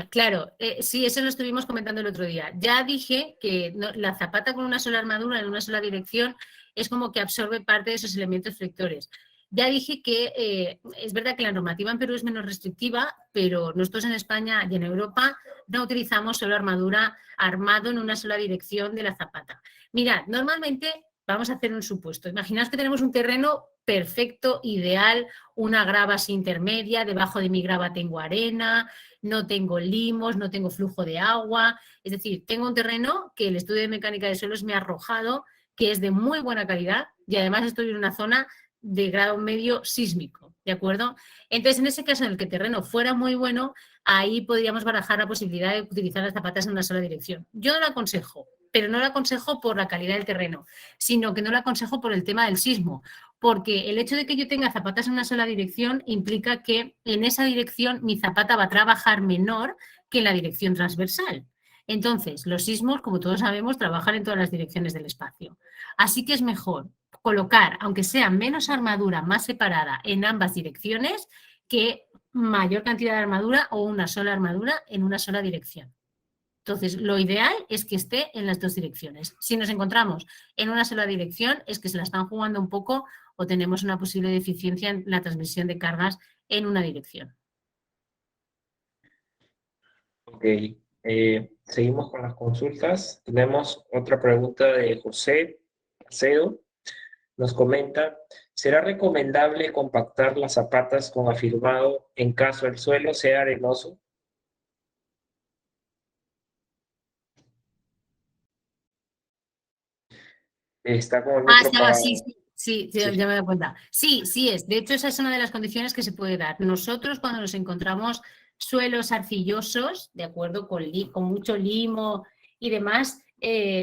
S2: Claro, sí, eso lo estuvimos comentando el otro día. Ya dije que la zapata con una sola armadura en una sola dirección es como que absorbe parte de esos elementos flectores. Ya dije que es verdad que la normativa en Perú es menos restrictiva, pero nosotros en España y en Europa no utilizamos solo armadura armado en una sola dirección de la zapata. Mirad, normalmente vamos a hacer un supuesto. Imaginaos que tenemos un terreno perfecto, ideal, una grava así intermedia, debajo de mi grava tengo arena, no tengo limos, no tengo flujo de agua. Es decir, tengo un terreno que el estudio de mecánica de suelos me ha arrojado que es de muy buena calidad y además estoy en una zona de grado medio sísmico, ¿de acuerdo? Entonces, en ese caso en el que el terreno fuera muy bueno, ahí podríamos barajar la posibilidad de utilizar las zapatas en una sola dirección. Yo no lo aconsejo, pero no lo aconsejo por la calidad del terreno, sino que no lo aconsejo por el tema del sismo, porque el hecho de que yo tenga zapatas en una sola dirección implica que en esa dirección mi zapata va a trabajar menor que en la dirección transversal. Entonces, los sismos, como todos sabemos, trabajan en todas las direcciones del espacio. Así que es mejor colocar, aunque sea menos armadura más separada en ambas direcciones, que mayor cantidad de armadura o una sola armadura en una sola dirección. Entonces, lo ideal es que esté en las dos direcciones. Si nos encontramos en una sola dirección, es que se la están jugando un poco o tenemos una posible deficiencia en la transmisión de cargas en una dirección.
S3: Ok, seguimos con las consultas. Tenemos otra pregunta de José Acedo. Nos comenta, ¿será recomendable compactar las zapatas con afirmado en caso el suelo sea arenoso? Está con el
S2: Ah,
S3: micro
S2: estaba,
S3: apagado.
S2: sí, ya
S3: Sí.
S2: me he dado cuenta. Sí, sí es. De hecho, esa es una de las condiciones que se puede dar. Nosotros, cuando nos encontramos suelos arcillosos, de acuerdo, con mucho limo y demás,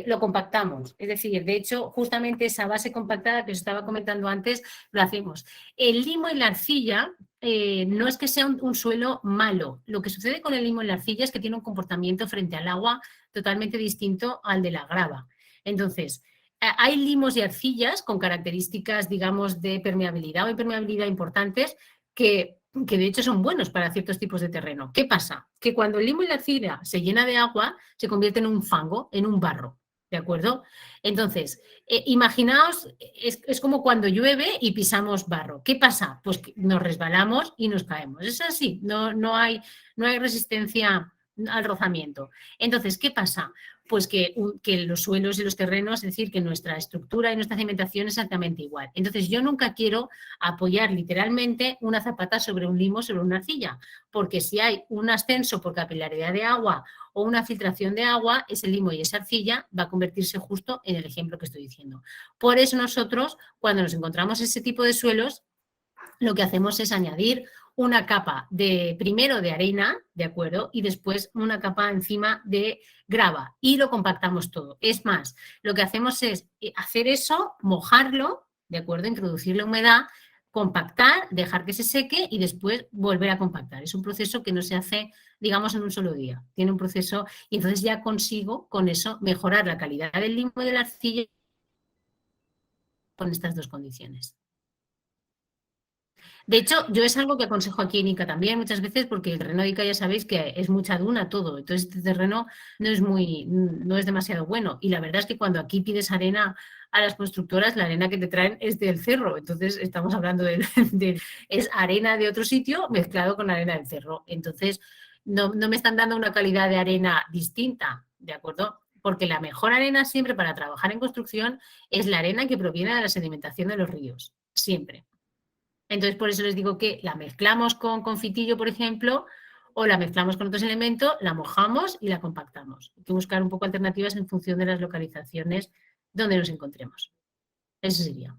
S2: lo compactamos. Es decir, de hecho, justamente esa base compactada que os estaba comentando antes, lo hacemos. El limo y la arcilla no es que sea un suelo malo. Lo que sucede con el limo y la arcilla es que tiene un comportamiento frente al agua totalmente distinto al de la grava. Entonces, hay limos y arcillas con características, digamos, de permeabilidad o impermeabilidad importantes que de hecho son buenos para ciertos tipos de terreno. ¿Qué pasa? Que cuando el limo y la arcilla se llena de agua, se convierte en un fango, en un barro. ¿De acuerdo? Entonces, imaginaos, es como cuando llueve y pisamos barro. ¿Qué pasa? Pues que nos resbalamos y nos caemos. Es así, no hay resistencia al rozamiento. Entonces, ¿qué pasa? Pues que los suelos y los terrenos, es decir, que nuestra estructura y nuestra cimentación es exactamente igual. Entonces, yo nunca quiero apoyar literalmente una zapata sobre un limo, sobre una arcilla, porque si hay un ascenso por capilaridad de agua o una filtración de agua, ese limo y esa arcilla va a convertirse justo en el ejemplo que estoy diciendo. Por eso nosotros, cuando nos encontramos ese tipo de suelos, lo que hacemos es añadir una capa primero de arena, ¿de acuerdo? Y después una capa encima de grava y lo compactamos todo. Es más, lo que hacemos es hacer eso, mojarlo, ¿de acuerdo? Introducir la humedad, compactar, dejar que se seque y después volver a compactar. Es un proceso que no se hace, digamos, en un solo día. Tiene un proceso y entonces ya consigo con eso mejorar la calidad del limo y de la arcilla con estas dos condiciones. De hecho, yo es algo que aconsejo aquí en Ica también muchas veces porque el terreno de Ica ya sabéis que es mucha duna todo, entonces este terreno no es demasiado bueno y la verdad es que cuando aquí pides arena a las constructoras, la arena que te traen es del cerro, entonces estamos hablando es arena de otro sitio mezclado con arena del cerro, entonces no me están dando una calidad de arena distinta, ¿de acuerdo? Porque la mejor arena siempre para trabajar en construcción es la arena que proviene de la sedimentación de los ríos, siempre. Entonces, por eso les digo que la mezclamos con confitillo, por ejemplo, o la mezclamos con otros elementos, la mojamos y la compactamos. Hay que buscar un poco alternativas en función de las localizaciones donde nos encontremos. Eso sería.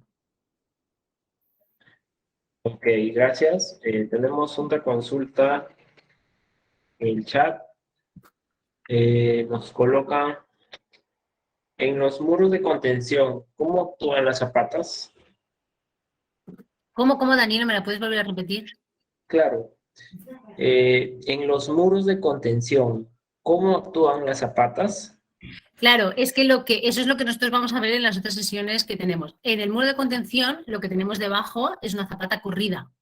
S3: Ok, gracias. Tenemos otra consulta en el chat. Nos colocan en los muros de contención, ¿cómo actúan las zapatas?
S2: ¿Cómo, Daniela? ¿Me la puedes volver a repetir?
S3: Claro, en los muros de contención, ¿cómo actúan las zapatas?
S2: Claro, es que eso es lo que nosotros vamos a ver en las otras sesiones que tenemos. En el muro de contención, lo que tenemos debajo es una zapata corrida.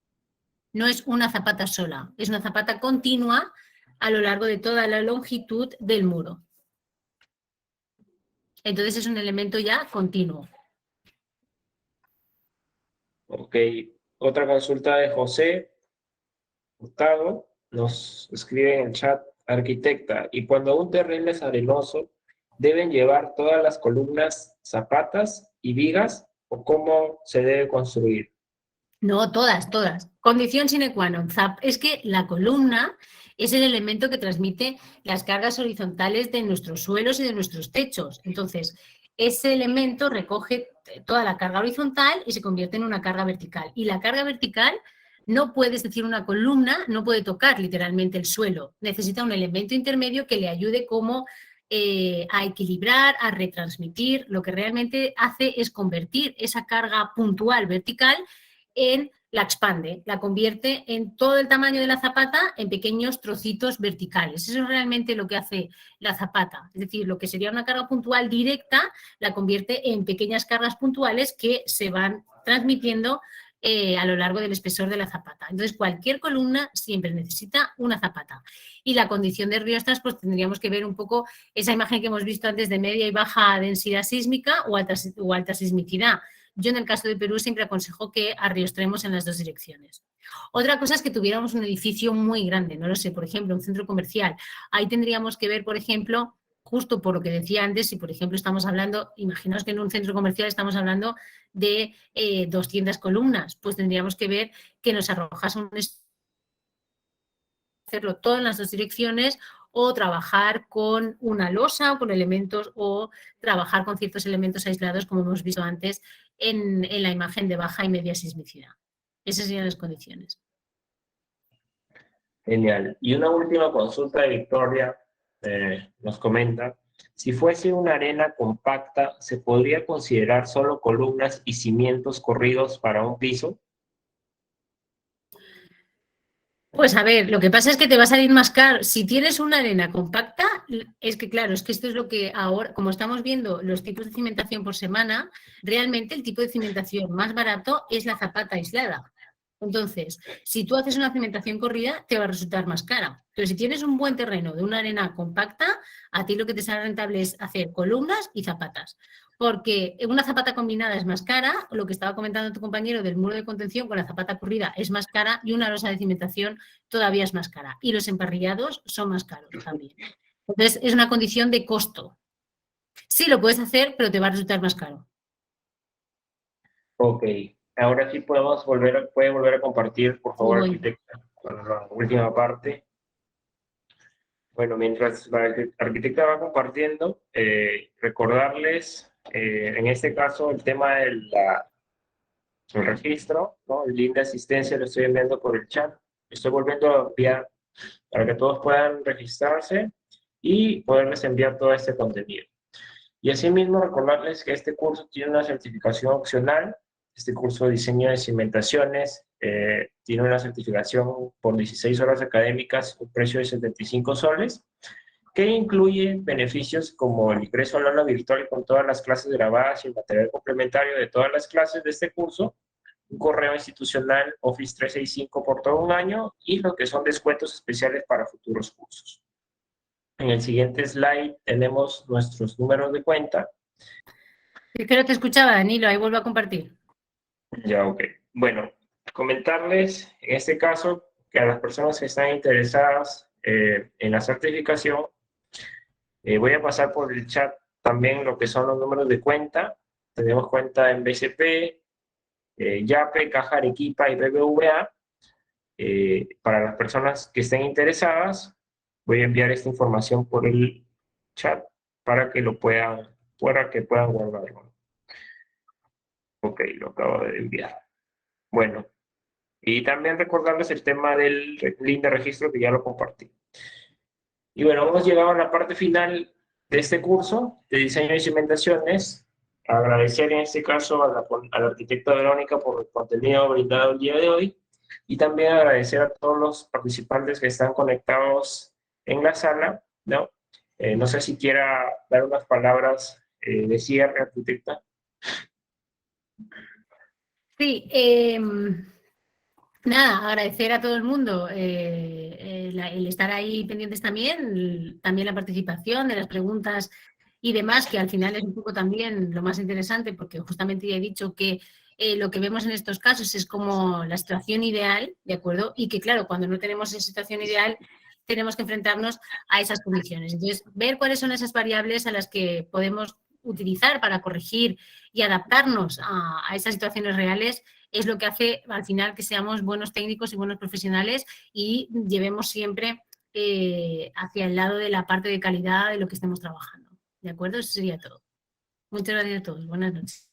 S2: No es una zapata sola, es una zapata continua a lo largo de toda la longitud del muro. Entonces es un elemento ya continuo.
S3: Ok, otra consulta de José Hurtado nos escribe en el chat, arquitecta, y cuando un terreno es arenoso, ¿deben llevar todas las columnas zapatas y vigas o cómo se debe construir?
S2: No, todas. Condición sine qua non. Es que la columna es el elemento que transmite las cargas horizontales de nuestros suelos y de nuestros techos. Entonces, ese elemento recoge toda la carga horizontal y se convierte en una carga vertical. Y la carga vertical no puede, es decir, una columna no puede tocar literalmente el suelo. Necesita un elemento intermedio que le ayude como a equilibrar, a retransmitir. Lo que realmente hace es convertir esa carga puntual vertical la expande, la convierte en todo el tamaño de la zapata en pequeños trocitos verticales. Eso es realmente lo que hace la zapata. Es decir, lo que sería una carga puntual directa la convierte en pequeñas cargas puntuales que se van transmitiendo a lo largo del espesor de la zapata. Entonces, cualquier columna siempre necesita una zapata. Y la condición de riostras, pues tendríamos que ver un poco esa imagen que hemos visto antes de media y baja densidad sísmica o alta sismicidad. Yo en el caso de Perú siempre aconsejo que arriostremos en las dos direcciones. Otra cosa es que tuviéramos un edificio muy grande, no lo sé, por ejemplo, un centro comercial. Ahí tendríamos que ver, por ejemplo, justo por lo que decía antes, si por ejemplo estamos hablando, imaginaos que en un centro comercial estamos hablando de 200 columnas, pues tendríamos que ver que nos arrojase hacerlo todo en las dos direcciones o trabajar con una losa o con elementos o trabajar con ciertos elementos aislados como hemos visto antes en la imagen de baja y media sismicidad. Esas serían las condiciones.
S3: Genial. Y una última consulta de Victoria nos comenta, si fuese una arena compacta, ¿se podría considerar solo columnas y cimientos corridos para un piso?
S2: Pues a ver, lo que pasa es que te va a salir más caro. Si tienes una arena compacta, es que claro, es que esto es lo que ahora, como estamos viendo los tipos de cimentación por semana, realmente el tipo de cimentación más barato es la zapata aislada. Entonces, si tú haces una cimentación corrida, te va a resultar más cara. Pero si tienes un buen terreno de una arena compacta, a ti lo que te sale rentable es hacer columnas y zapatas. Porque una zapata combinada es más cara, lo que estaba comentando tu compañero del muro de contención con la zapata corrida es más cara y una losa de cimentación todavía es más cara. Y los emparrillados son más caros también. Entonces, es una condición de costo. Sí, lo puedes hacer, pero te va a resultar más caro.
S3: Ok. Ahora sí puede volver a compartir, por favor,
S2: Voy.
S3: arquitecta, con la última parte. Bueno, mientras la arquitecta va compartiendo, recordarles, en este caso, el tema del registro, ¿no? El link de asistencia lo estoy enviando por el chat. Estoy volviendo a enviar para que todos puedan registrarse y poderles enviar todo este contenido. Y asimismo recordarles que este curso tiene una certificación opcional. Este curso de diseño de cimentaciones tiene una certificación por 16 horas académicas, un precio de 75 soles, que incluye beneficios como el ingreso al aula virtual con todas las clases grabadas y el material complementario de todas las clases de este curso, un correo institucional Office 365 por todo un año y lo que son descuentos especiales para futuros cursos. En el siguiente slide tenemos nuestros números de cuenta.
S2: Creo que te escuchaba, Danilo, ahí vuelvo a compartir.
S3: Ya, ok. Bueno, comentarles en este caso que a las personas que están interesadas en la certificación, voy a pasar por el chat también lo que son los números de cuenta. Tenemos cuenta en BCP, Yape, Caja Arequipa y BBVA. Para las personas que estén interesadas, voy a enviar esta información por el chat para que puedan guardarlo. Ok, lo acabo de enviar. Bueno, y también recordarles el tema del link de registro que ya lo compartí. Y bueno, hemos llegado a la parte final de este curso de diseño y cimentaciones. Agradecer en este caso a la arquitecta Verónica por el contenido brindado el día de hoy y también agradecer a todos los participantes que están conectados en la sala, ¿no? No sé si quiera dar unas palabras de cierre, arquitecta.
S2: Sí, nada, agradecer a todo el mundo el estar ahí pendientes también la participación de las preguntas y demás, que al final es un poco también lo más interesante, porque justamente ya he dicho que lo que vemos en estos casos es como la situación ideal, ¿de acuerdo? Y que claro, cuando no tenemos esa situación ideal, tenemos que enfrentarnos a esas condiciones. Entonces, ver cuáles son esas variables a las que podemos utilizar para corregir y adaptarnos a esas situaciones reales es lo que hace al final que seamos buenos técnicos y buenos profesionales y llevemos siempre hacia el lado de la parte de calidad de lo que estemos trabajando. ¿De acuerdo? Eso sería todo. Muchas gracias a todos. Buenas noches.